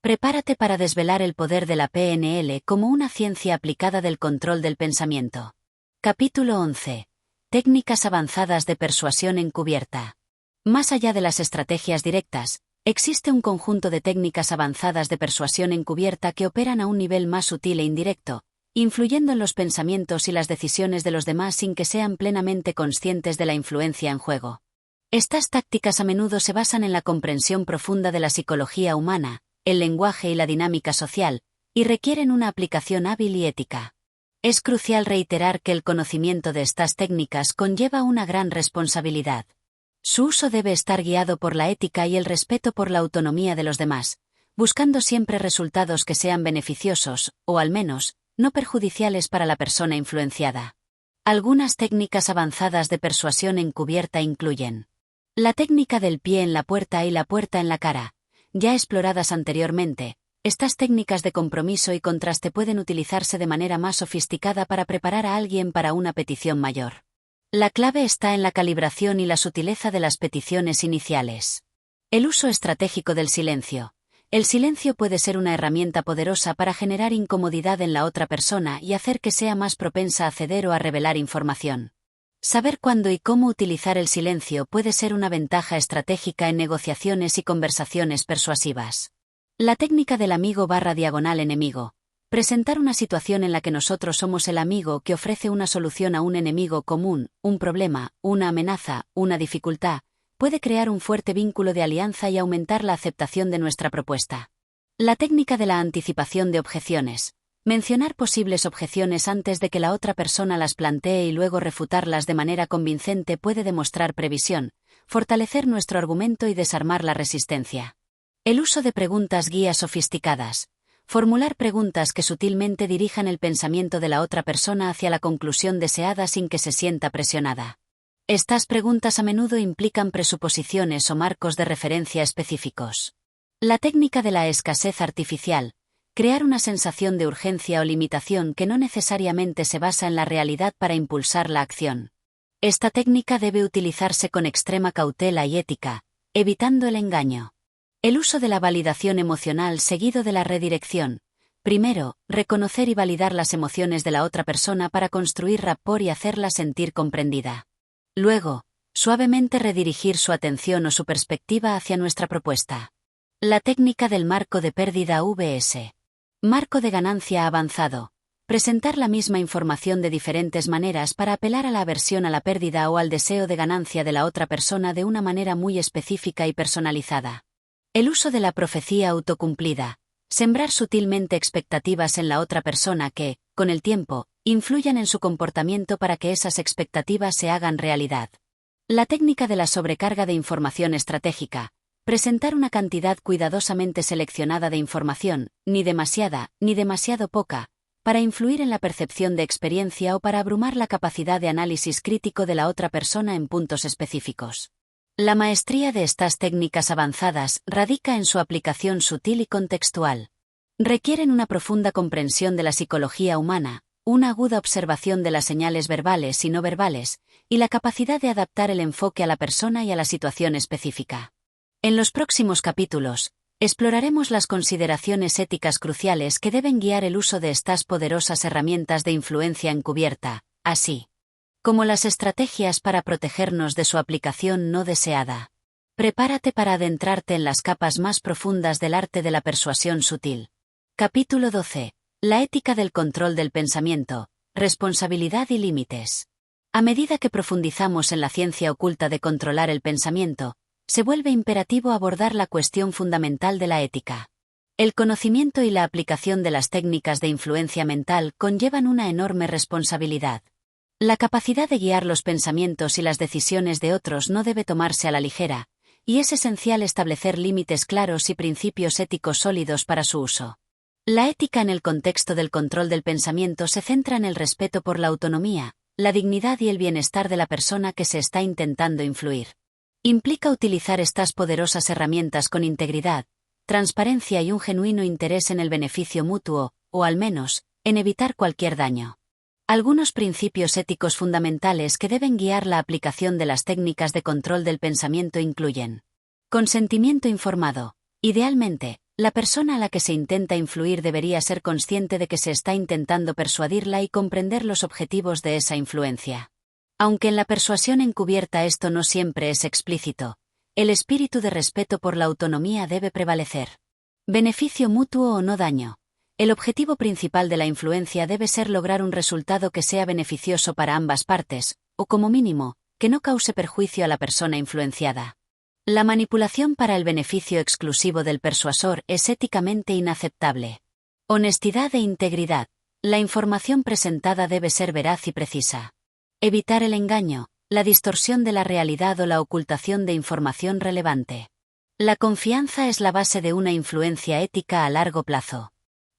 Speaker 1: Prepárate para desvelar el poder de la PNL como una ciencia aplicada del control del pensamiento. Capítulo 11. Técnicas avanzadas de persuasión encubierta. Más allá de las estrategias directas, existe un conjunto de técnicas avanzadas de persuasión encubierta que operan a un nivel más sutil e indirecto, influyendo en los pensamientos y las decisiones de los demás sin que sean plenamente conscientes de la influencia en juego. Estas tácticas a menudo se basan en la comprensión profunda de la psicología humana, el lenguaje y la dinámica social, y requieren una aplicación hábil y ética. Es crucial reiterar que el conocimiento de estas técnicas conlleva una gran responsabilidad. Su uso debe estar guiado por la ética y el respeto por la autonomía de los demás, buscando siempre resultados que sean beneficiosos, o al menos, no perjudiciales para la persona influenciada. Algunas técnicas avanzadas de persuasión encubierta incluyen la técnica del pie en la puerta y la puerta en la cara. Ya exploradas anteriormente, estas técnicas de compromiso y contraste pueden utilizarse de manera más sofisticada para preparar a alguien para una petición mayor. La clave está en la calibración y la sutileza de las peticiones iniciales. El uso estratégico del silencio. El silencio puede ser una herramienta poderosa para generar incomodidad en la otra persona y hacer que sea más propensa a ceder o a revelar información. Saber cuándo y cómo utilizar el silencio puede ser una ventaja estratégica en negociaciones y conversaciones persuasivas. La técnica del amigo/enemigo. Presentar una situación en la que nosotros somos el amigo que ofrece una solución a un enemigo común, un problema, una amenaza, una dificultad, puede crear un fuerte vínculo de alianza y aumentar la aceptación de nuestra propuesta. La técnica de la anticipación de objeciones. Mencionar posibles objeciones antes de que la otra persona las plantee y luego refutarlas de manera convincente puede demostrar previsión, fortalecer nuestro argumento y desarmar la resistencia. El uso de preguntas guía sofisticadas. Formular preguntas que sutilmente dirijan el pensamiento de la otra persona hacia la conclusión deseada sin que se sienta presionada. Estas preguntas a menudo implican presuposiciones o marcos de referencia específicos. La técnica de la escasez artificial. Crear una sensación de urgencia o limitación que no necesariamente se basa en la realidad para impulsar la acción. Esta técnica debe utilizarse con extrema cautela y ética, evitando el engaño. El uso de la validación emocional seguido de la redirección. Primero, reconocer y validar las emociones de la otra persona para construir rapport y hacerla sentir comprendida. Luego, suavemente redirigir su atención o su perspectiva hacia nuestra propuesta. La técnica del marco de pérdida vs. Marco de ganancia avanzado. Presentar la misma información de diferentes maneras para apelar a la aversión a la pérdida o al deseo de ganancia de la otra persona de una manera muy específica y personalizada. El uso de la profecía autocumplida. Sembrar sutilmente expectativas en la otra persona que, con el tiempo, influyan en su comportamiento para que esas expectativas se hagan realidad. La técnica de la sobrecarga de información estratégica. Presentar una cantidad cuidadosamente seleccionada de información, ni demasiada, ni demasiado poca, para influir en la percepción de experiencia o para abrumar la capacidad de análisis crítico de la otra persona en puntos específicos. La maestría de estas técnicas avanzadas radica en su aplicación sutil y contextual. Requieren una profunda comprensión de la psicología humana, una aguda observación de las señales verbales y no verbales, y la capacidad de adaptar el enfoque a la persona y a la situación específica. En los próximos capítulos, exploraremos las consideraciones éticas cruciales que deben guiar el uso de estas poderosas herramientas de influencia encubierta, así como las estrategias para protegernos de su aplicación no deseada. Prepárate para adentrarte en las capas más profundas del arte de la persuasión sutil. Capítulo 12. La ética del control del pensamiento, responsabilidad y límites. A medida que profundizamos en la ciencia oculta de controlar el pensamiento, se vuelve imperativo abordar la cuestión fundamental de la ética. El conocimiento y la aplicación de las técnicas de influencia mental conllevan una enorme responsabilidad. La capacidad de guiar los pensamientos y las decisiones de otros no debe tomarse a la ligera, y es esencial establecer límites claros y principios éticos sólidos para su uso. La ética en el contexto del control del pensamiento se centra en el respeto por la autonomía, la dignidad y el bienestar de la persona que se está intentando influir. Implica utilizar estas poderosas herramientas con integridad, transparencia y un genuino interés en el beneficio mutuo, o al menos, en evitar cualquier daño. Algunos principios éticos fundamentales que deben guiar la aplicación de las técnicas de control del pensamiento incluyen: consentimiento informado. Idealmente, la persona a la que se intenta influir debería ser consciente de que se está intentando persuadirla y comprender los objetivos de esa influencia. Aunque en la persuasión encubierta esto no siempre es explícito, el espíritu de respeto por la autonomía debe prevalecer. Beneficio mutuo o no daño. El objetivo principal de la influencia debe ser lograr un resultado que sea beneficioso para ambas partes, o como mínimo, que no cause perjuicio a la persona influenciada. La manipulación para el beneficio exclusivo del persuasor es éticamente inaceptable. Honestidad e integridad. La información presentada debe ser veraz y precisa. Evitar el engaño, la distorsión de la realidad o la ocultación de información relevante. La confianza es la base de una influencia ética a largo plazo.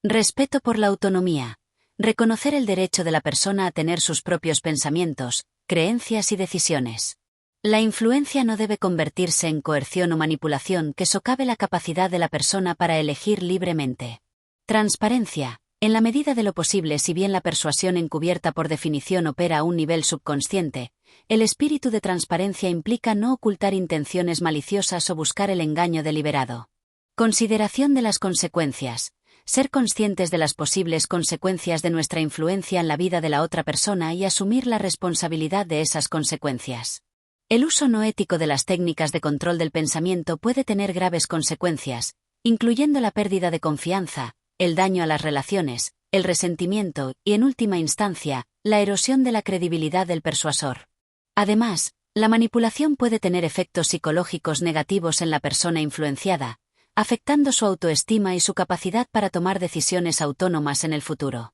Speaker 1: Respeto por la autonomía. Reconocer el derecho de la persona a tener sus propios pensamientos, creencias y decisiones. La influencia no debe convertirse en coerción o manipulación que socave la capacidad de la persona para elegir libremente. Transparencia. En la medida de lo posible, si bien la persuasión encubierta por definición opera a un nivel subconsciente, el espíritu de transparencia implica no ocultar intenciones maliciosas o buscar el engaño deliberado. Consideración de las consecuencias. Ser conscientes de las posibles consecuencias de nuestra influencia en la vida de la otra persona y asumir la responsabilidad de esas consecuencias. El uso no ético de las técnicas de control del pensamiento puede tener graves consecuencias, incluyendo la pérdida de confianza, el daño a las relaciones, el resentimiento y, en última instancia, la erosión de la credibilidad del persuasor. Además, la manipulación puede tener efectos psicológicos negativos en la persona influenciada, afectando su autoestima y su capacidad para tomar decisiones autónomas en el futuro.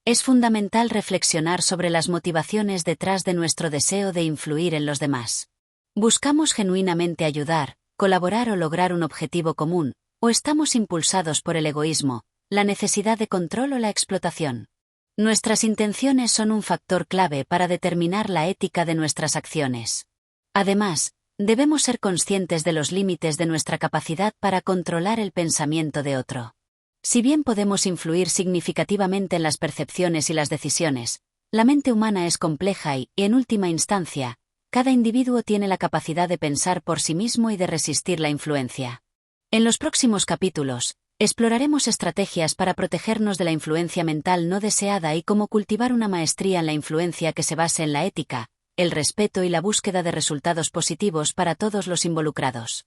Speaker 1: Es fundamental reflexionar sobre las motivaciones detrás de nuestro deseo de influir en los demás. ¿Buscamos genuinamente ayudar, colaborar o lograr un objetivo común, o estamos impulsados por el egoísmo, la necesidad de control o la explotación? Nuestras intenciones son un factor clave para determinar la ética de nuestras acciones. Además, debemos ser conscientes de los límites de nuestra capacidad para controlar el pensamiento de otro. Si bien podemos influir significativamente en las percepciones y las decisiones, la mente humana es compleja y, en última instancia, cada individuo tiene la capacidad de pensar por sí mismo y de resistir la influencia. En los próximos capítulos, exploraremos estrategias para protegernos de la influencia mental no deseada y cómo cultivar una maestría en la influencia que se base en la ética, el respeto y la búsqueda de resultados positivos para todos los involucrados.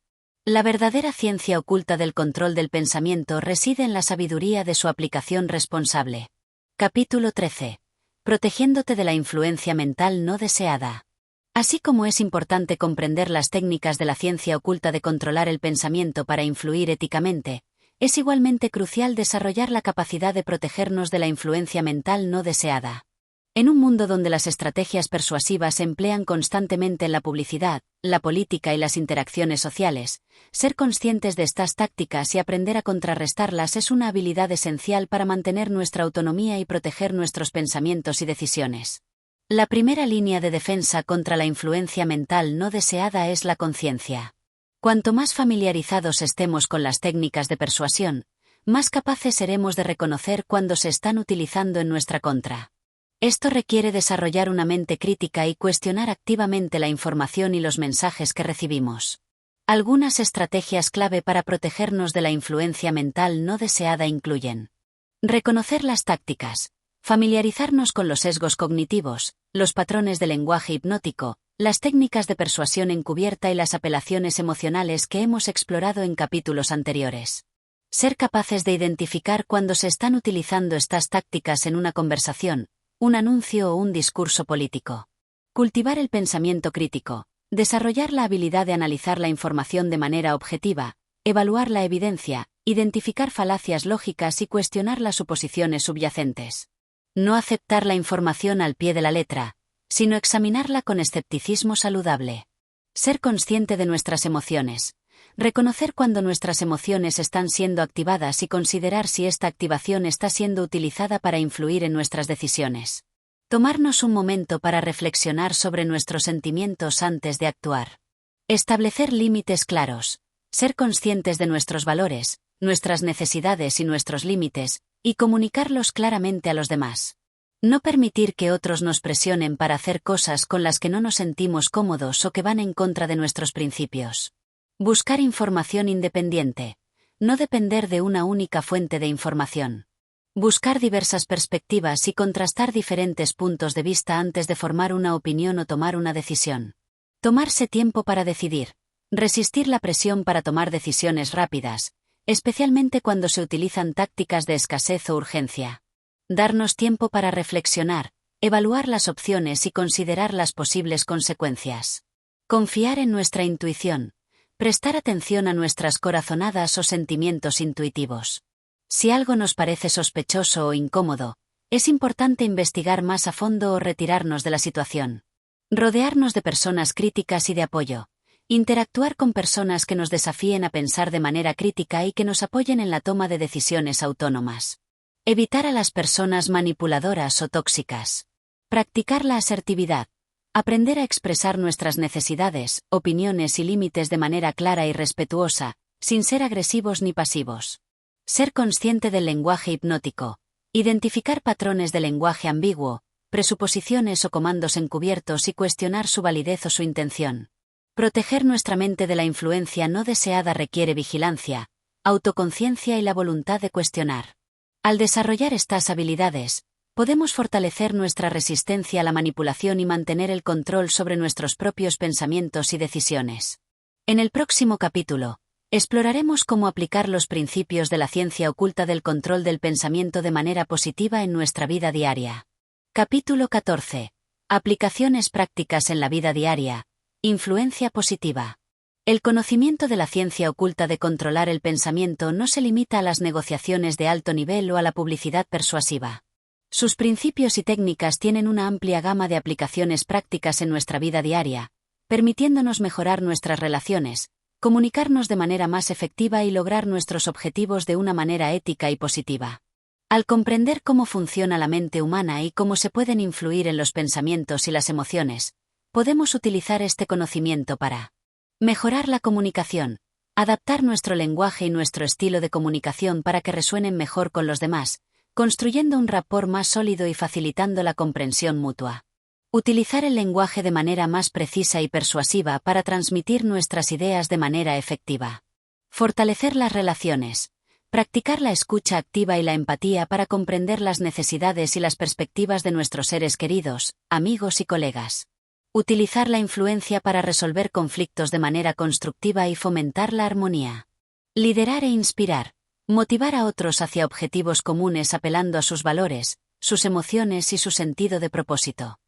Speaker 1: La verdadera ciencia oculta del control del pensamiento reside en la sabiduría de su aplicación responsable. Capítulo 13. Protegiéndote de la influencia mental no deseada. Así como es importante comprender las técnicas de la ciencia oculta de controlar el pensamiento para influir éticamente, es igualmente crucial desarrollar la capacidad de protegernos de la influencia mental no deseada. En un mundo donde las estrategias persuasivas se emplean constantemente en la publicidad, la política y las interacciones sociales, ser conscientes de estas tácticas y aprender a contrarrestarlas es una habilidad esencial para mantener nuestra autonomía y proteger nuestros pensamientos y decisiones. La primera línea de defensa contra la influencia mental no deseada es la conciencia. Cuanto más familiarizados estemos con las técnicas de persuasión, más capaces seremos de reconocer cuando se están utilizando en nuestra contra. Esto requiere desarrollar una mente crítica y cuestionar activamente la información y los mensajes que recibimos. Algunas estrategias clave para protegernos de la influencia mental no deseada incluyen: reconocer las tácticas, familiarizarnos con los sesgos cognitivos, los patrones de lenguaje hipnótico, las técnicas de persuasión encubierta y las apelaciones emocionales que hemos explorado en capítulos anteriores. Ser capaces de identificar cuando se están utilizando estas tácticas en una conversación, un anuncio o un discurso político. Cultivar el pensamiento crítico. Desarrollar la habilidad de analizar la información de manera objetiva, evaluar la evidencia, identificar falacias lógicas y cuestionar las suposiciones subyacentes. No aceptar la información al pie de la letra, sino examinarla con escepticismo saludable. Ser consciente de nuestras emociones. Reconocer cuando nuestras emociones están siendo activadas y considerar si esta activación está siendo utilizada para influir en nuestras decisiones. Tomarnos un momento para reflexionar sobre nuestros sentimientos antes de actuar. Establecer límites claros. Ser conscientes de nuestros valores, nuestras necesidades y nuestros límites, y comunicarlos claramente a los demás. No permitir que otros nos presionen para hacer cosas con las que no nos sentimos cómodos o que van en contra de nuestros principios. Buscar información independiente. No depender de una única fuente de información. Buscar diversas perspectivas y contrastar diferentes puntos de vista antes de formar una opinión o tomar una decisión. Tomarse tiempo para decidir. Resistir la presión para tomar decisiones rápidas, especialmente cuando se utilizan tácticas de escasez o urgencia. Darnos tiempo para reflexionar, evaluar las opciones y considerar las posibles consecuencias. Confiar en nuestra intuición. Prestar atención a nuestras corazonadas o sentimientos intuitivos. Si algo nos parece sospechoso o incómodo, es importante investigar más a fondo o retirarnos de la situación. Rodearnos de personas críticas y de apoyo. Interactuar con personas que nos desafíen a pensar de manera crítica y que nos apoyen en la toma de decisiones autónomas. Evitar a las personas manipuladoras o tóxicas. Practicar la asertividad. Aprender a expresar nuestras necesidades, opiniones y límites de manera clara y respetuosa, sin ser agresivos ni pasivos. Ser consciente del lenguaje hipnótico. Identificar patrones de lenguaje ambiguo, presuposiciones o comandos encubiertos y cuestionar su validez o su intención. Proteger nuestra mente de la influencia no deseada requiere vigilancia, autoconciencia y la voluntad de cuestionar. Al desarrollar estas habilidades, podemos fortalecer nuestra resistencia a la manipulación y mantener el control sobre nuestros propios pensamientos y decisiones. En el próximo capítulo, exploraremos cómo aplicar los principios de la ciencia oculta del control del pensamiento de manera positiva en nuestra vida diaria. Capítulo 14. Aplicaciones prácticas en la vida diaria. Influencia positiva. El conocimiento de la ciencia oculta de controlar el pensamiento no se limita a las negociaciones de alto nivel o a la publicidad persuasiva. Sus principios y técnicas tienen una amplia gama de aplicaciones prácticas en nuestra vida diaria, permitiéndonos mejorar nuestras relaciones, comunicarnos de manera más efectiva y lograr nuestros objetivos de una manera ética y positiva. Al comprender cómo funciona la mente humana y cómo se pueden influir en los pensamientos y las emociones, podemos utilizar este conocimiento para mejorar la comunicación, adaptar nuestro lenguaje y nuestro estilo de comunicación para que resuenen mejor con los demás, construyendo un rapport más sólido y facilitando la comprensión mutua. Utilizar el lenguaje de manera más precisa y persuasiva para transmitir nuestras ideas de manera efectiva. Fortalecer las relaciones. Practicar la escucha activa y la empatía para comprender las necesidades y las perspectivas de nuestros seres queridos, amigos y colegas. Utilizar la influencia para resolver conflictos de manera constructiva y fomentar la armonía. Liderar e inspirar. Motivar a otros hacia objetivos comunes apelando a sus valores, sus emociones y su sentido de propósito.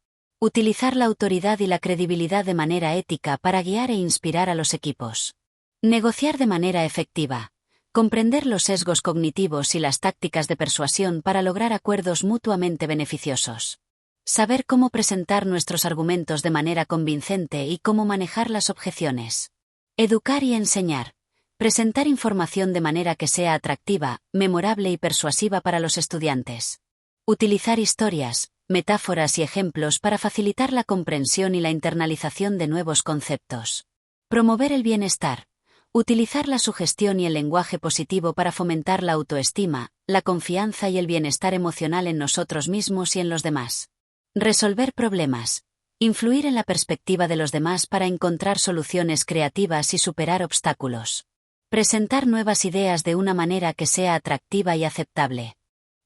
Speaker 1: Utilizar la autoridad y la credibilidad de manera ética para guiar e inspirar a los equipos. Negociar de manera efectiva. Comprender los sesgos cognitivos y las tácticas de persuasión para lograr acuerdos mutuamente beneficiosos. Saber cómo presentar nuestros argumentos de manera convincente y cómo manejar las objeciones. Educar y enseñar. Presentar información de manera que sea atractiva, memorable y persuasiva para los estudiantes. Utilizar historias, metáforas y ejemplos para facilitar la comprensión y la internalización de nuevos conceptos. Promover el bienestar. Utilizar la sugestión y el lenguaje positivo para fomentar la autoestima, la confianza y el bienestar emocional en nosotros mismos y en los demás. Resolver problemas. Influir en la perspectiva de los demás para encontrar soluciones creativas y superar obstáculos. Presentar nuevas ideas de una manera que sea atractiva y aceptable.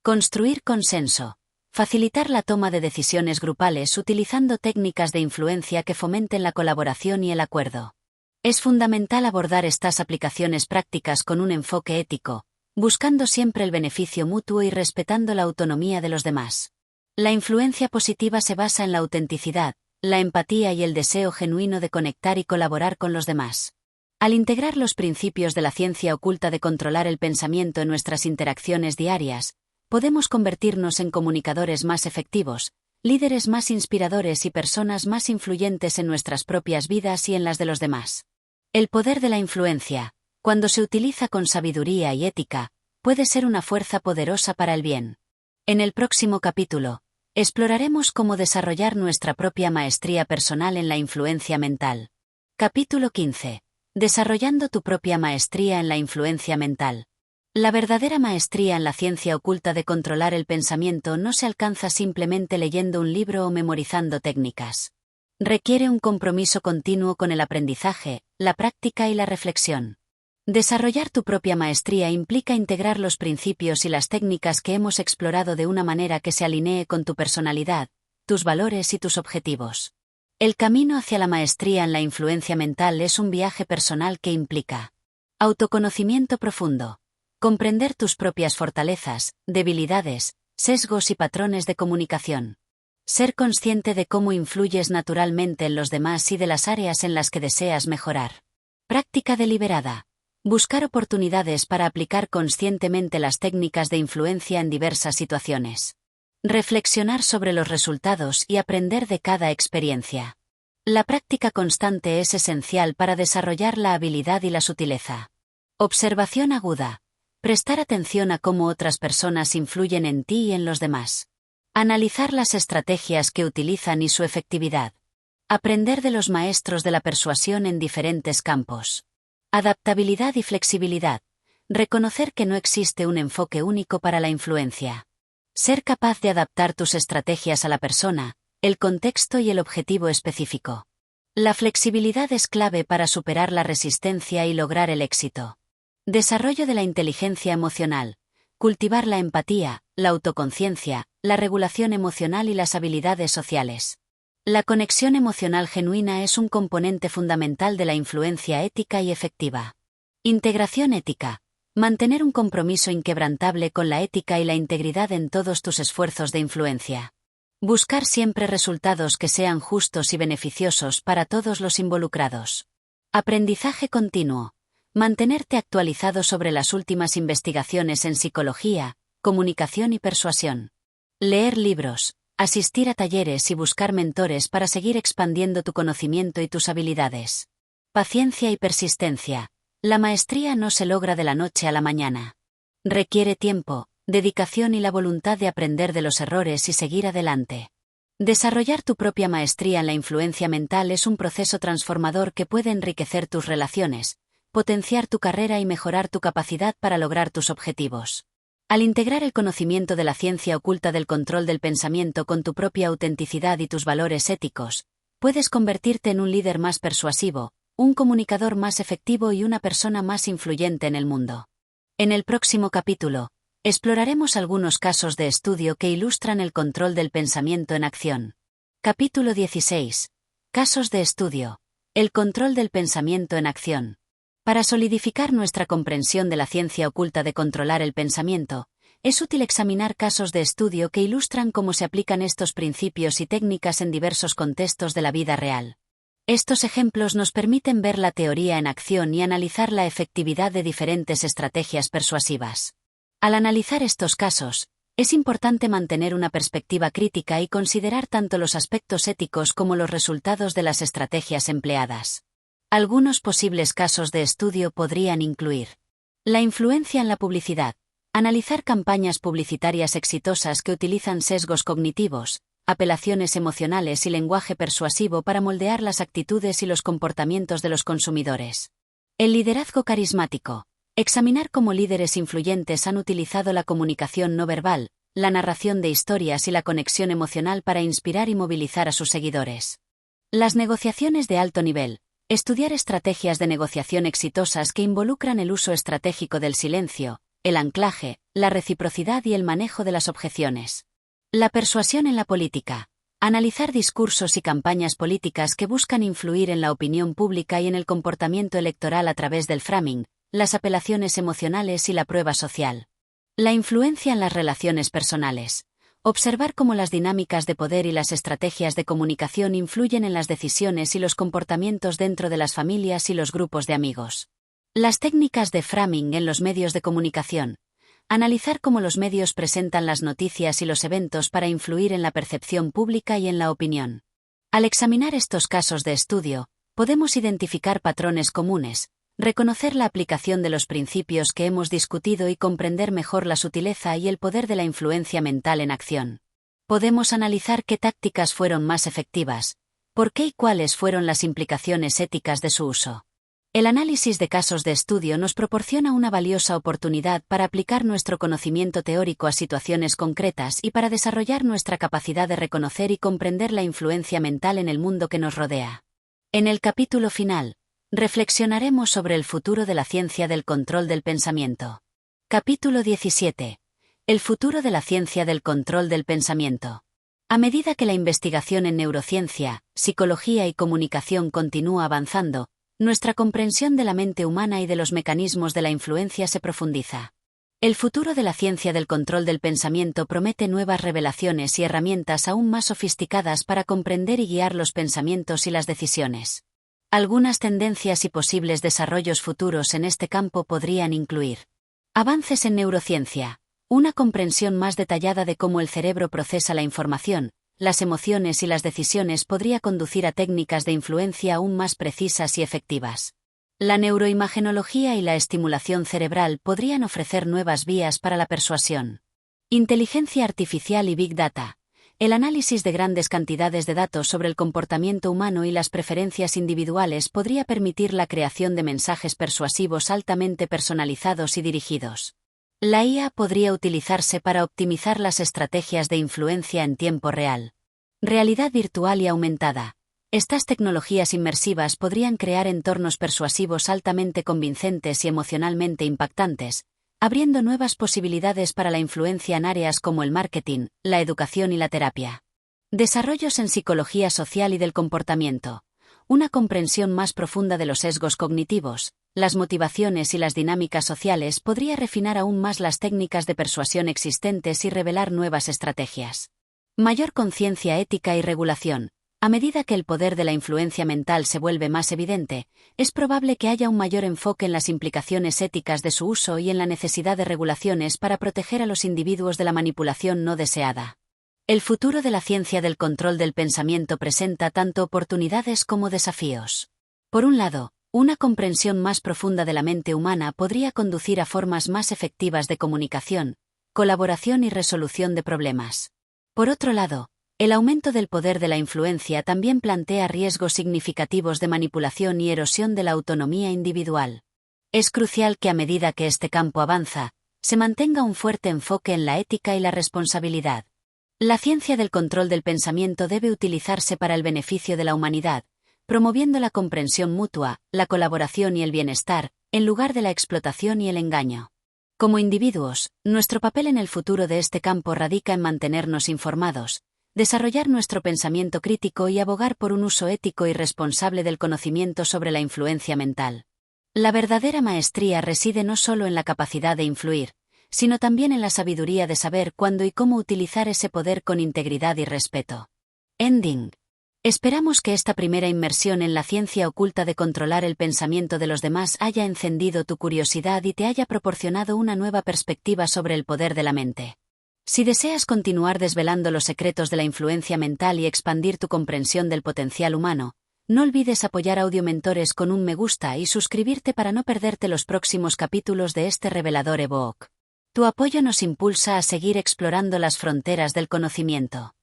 Speaker 1: Construir consenso. Facilitar la toma de decisiones grupales utilizando técnicas de influencia que fomenten la colaboración y el acuerdo. Es fundamental abordar estas aplicaciones prácticas con un enfoque ético, buscando siempre el beneficio mutuo y respetando la autonomía de los demás. La influencia positiva se basa en la autenticidad, la empatía y el deseo genuino de conectar y colaborar con los demás. Al integrar los principios de la ciencia oculta de controlar el pensamiento en nuestras interacciones diarias, podemos convertirnos en comunicadores más efectivos, líderes más inspiradores y personas más influyentes en nuestras propias vidas y en las de los demás. El poder de la influencia, cuando se utiliza con sabiduría y ética, puede ser una fuerza poderosa para el bien. En el próximo capítulo, exploraremos cómo desarrollar nuestra propia maestría personal en la influencia mental. Capítulo 15. Desarrollando tu propia maestría en la influencia mental. La verdadera maestría en la ciencia oculta de controlar el pensamiento no se alcanza simplemente leyendo un libro o memorizando técnicas. Requiere un compromiso continuo con el aprendizaje, la práctica y la reflexión. Desarrollar tu propia maestría implica integrar los principios y las técnicas que hemos explorado de una manera que se alinee con tu personalidad, tus valores y tus objetivos. El camino hacia la maestría en la influencia mental es un viaje personal que implica autoconocimiento profundo, comprender tus propias fortalezas, debilidades, sesgos y patrones de comunicación. Ser consciente de cómo influyes naturalmente en los demás y de las áreas en las que deseas mejorar. Práctica deliberada. Buscar oportunidades para aplicar conscientemente las técnicas de influencia en diversas situaciones. Reflexionar sobre los resultados y aprender de cada experiencia. La práctica constante es esencial para desarrollar la habilidad y la sutileza. Observación aguda. Prestar atención a cómo otras personas influyen en ti y en los demás. Analizar las estrategias que utilizan y su efectividad. Aprender de los maestros de la persuasión en diferentes campos. Adaptabilidad y flexibilidad. Reconocer que no existe un enfoque único para la influencia. Ser capaz de adaptar tus estrategias a la persona, el contexto y el objetivo específico. La flexibilidad es clave para superar la resistencia y lograr el éxito. Desarrollo de la inteligencia emocional. Cultivar la empatía, la autoconciencia, la regulación emocional y las habilidades sociales. La conexión emocional genuina es un componente fundamental de la influencia ética y efectiva. Integración ética. Mantener un compromiso inquebrantable con la ética y la integridad en todos tus esfuerzos de influencia. Buscar siempre resultados que sean justos y beneficiosos para todos los involucrados. Aprendizaje continuo. Mantenerte actualizado sobre las últimas investigaciones en psicología, comunicación y persuasión. Leer libros. Asistir a talleres y buscar mentores para seguir expandiendo tu conocimiento y tus habilidades. Paciencia y persistencia. La maestría no se logra de la noche a la mañana. Requiere tiempo, dedicación y la voluntad de aprender de los errores y seguir adelante. Desarrollar tu propia maestría en la influencia mental es un proceso transformador que puede enriquecer tus relaciones, potenciar tu carrera y mejorar tu capacidad para lograr tus objetivos. Al integrar el conocimiento de la ciencia oculta del control del pensamiento con tu propia autenticidad y tus valores éticos, puedes convertirte en un líder más persuasivo, un comunicador más efectivo y una persona más influyente en el mundo. En el próximo capítulo, exploraremos algunos casos de estudio que ilustran el control del pensamiento en acción. Capítulo 16. Casos de estudio. El control del pensamiento en acción. Para solidificar nuestra comprensión de la ciencia oculta de controlar el pensamiento, es útil examinar casos de estudio que ilustran cómo se aplican estos principios y técnicas en diversos contextos de la vida real. Estos ejemplos nos permiten ver la teoría en acción y analizar la efectividad de diferentes estrategias persuasivas. Al analizar estos casos, es importante mantener una perspectiva crítica y considerar tanto los aspectos éticos como los resultados de las estrategias empleadas. Algunos posibles casos de estudio podrían incluir la influencia en la publicidad, analizar campañas publicitarias exitosas que utilizan sesgos cognitivos, apelaciones emocionales y lenguaje persuasivo para moldear las actitudes y los comportamientos de los consumidores. El liderazgo carismático, examinar cómo líderes influyentes han utilizado la comunicación no verbal, la narración de historias y la conexión emocional para inspirar y movilizar a sus seguidores. Las negociaciones de alto nivel. Estudiar estrategias de negociación exitosas que involucran el uso estratégico del silencio, el anclaje, la reciprocidad y el manejo de las objeciones. La persuasión en la política. Analizar discursos y campañas políticas que buscan influir en la opinión pública y en el comportamiento electoral a través del framing, las apelaciones emocionales y la prueba social. La influencia en las relaciones personales. Observar cómo las dinámicas de poder y las estrategias de comunicación influyen en las decisiones y los comportamientos dentro de las familias y los grupos de amigos. Las técnicas de framing en los medios de comunicación. Analizar cómo los medios presentan las noticias y los eventos para influir en la percepción pública y en la opinión. Al examinar estos casos de estudio, podemos identificar patrones comunes, reconocer la aplicación de los principios que hemos discutido y comprender mejor la sutileza y el poder de la influencia mental en acción. Podemos analizar qué tácticas fueron más efectivas, por qué y cuáles fueron las implicaciones éticas de su uso. El análisis de casos de estudio nos proporciona una valiosa oportunidad para aplicar nuestro conocimiento teórico a situaciones concretas y para desarrollar nuestra capacidad de reconocer y comprender la influencia mental en el mundo que nos rodea. En el capítulo final, reflexionaremos sobre el futuro de la ciencia del control del pensamiento. Capítulo 17. El futuro de la ciencia del control del pensamiento. A medida que la investigación en neurociencia, psicología y comunicación continúa avanzando, nuestra comprensión de la mente humana y de los mecanismos de la influencia se profundiza. El futuro de la ciencia del control del pensamiento promete nuevas revelaciones y herramientas aún más sofisticadas para comprender y guiar los pensamientos y las decisiones. Algunas tendencias y posibles desarrollos futuros en este campo podrían incluir avances en neurociencia, una comprensión más detallada de cómo el cerebro procesa la información, las emociones y las decisiones podría conducir a técnicas de influencia aún más precisas y efectivas. La neuroimagenología y la estimulación cerebral podrían ofrecer nuevas vías para la persuasión. Inteligencia artificial y Big Data. El análisis de grandes cantidades de datos sobre el comportamiento humano y las preferencias individuales podría permitir la creación de mensajes persuasivos altamente personalizados y dirigidos. La IA podría utilizarse para optimizar las estrategias de influencia en tiempo real. Realidad virtual y aumentada. Estas tecnologías inmersivas podrían crear entornos persuasivos altamente convincentes y emocionalmente impactantes, abriendo nuevas posibilidades para la influencia en áreas como el marketing, la educación y la terapia. Desarrollos en psicología social y del comportamiento. Una comprensión más profunda de los sesgos cognitivos, las motivaciones y las dinámicas sociales podría refinar aún más las técnicas de persuasión existentes y revelar nuevas estrategias. Mayor conciencia ética y regulación. A medida que el poder de la influencia mental se vuelve más evidente, es probable que haya un mayor enfoque en las implicaciones éticas de su uso y en la necesidad de regulaciones para proteger a los individuos de la manipulación no deseada. El futuro de la ciencia del control del pensamiento presenta tanto oportunidades como desafíos. Por un lado, una comprensión más profunda de la mente humana podría conducir a formas más efectivas de comunicación, colaboración y resolución de problemas. Por otro lado, el aumento del poder de la influencia también plantea riesgos significativos de manipulación y erosión de la autonomía individual. Es crucial que a medida que este campo avanza, se mantenga un fuerte enfoque en la ética y la responsabilidad. La ciencia del control del pensamiento debe utilizarse para el beneficio de la humanidad, promoviendo la comprensión mutua, la colaboración y el bienestar, en lugar de la explotación y el engaño. Como individuos, nuestro papel en el futuro de este campo radica en mantenernos informados, desarrollar nuestro pensamiento crítico y abogar por un uso ético y responsable del conocimiento sobre la influencia mental. La verdadera maestría reside no solo en la capacidad de influir, sino también en la sabiduría de saber cuándo y cómo utilizar ese poder con integridad y respeto. Ending. Esperamos que esta primera inmersión en la ciencia oculta de controlar el pensamiento de los demás haya encendido tu curiosidad y te haya proporcionado una nueva perspectiva sobre el poder de la mente. Si deseas continuar desvelando los secretos de la influencia mental y expandir tu comprensión del potencial humano, no olvides apoyar Audiomentores con un me gusta y suscribirte para no perderte los próximos capítulos de este revelador ebook. Tu apoyo nos impulsa a seguir explorando las fronteras del conocimiento.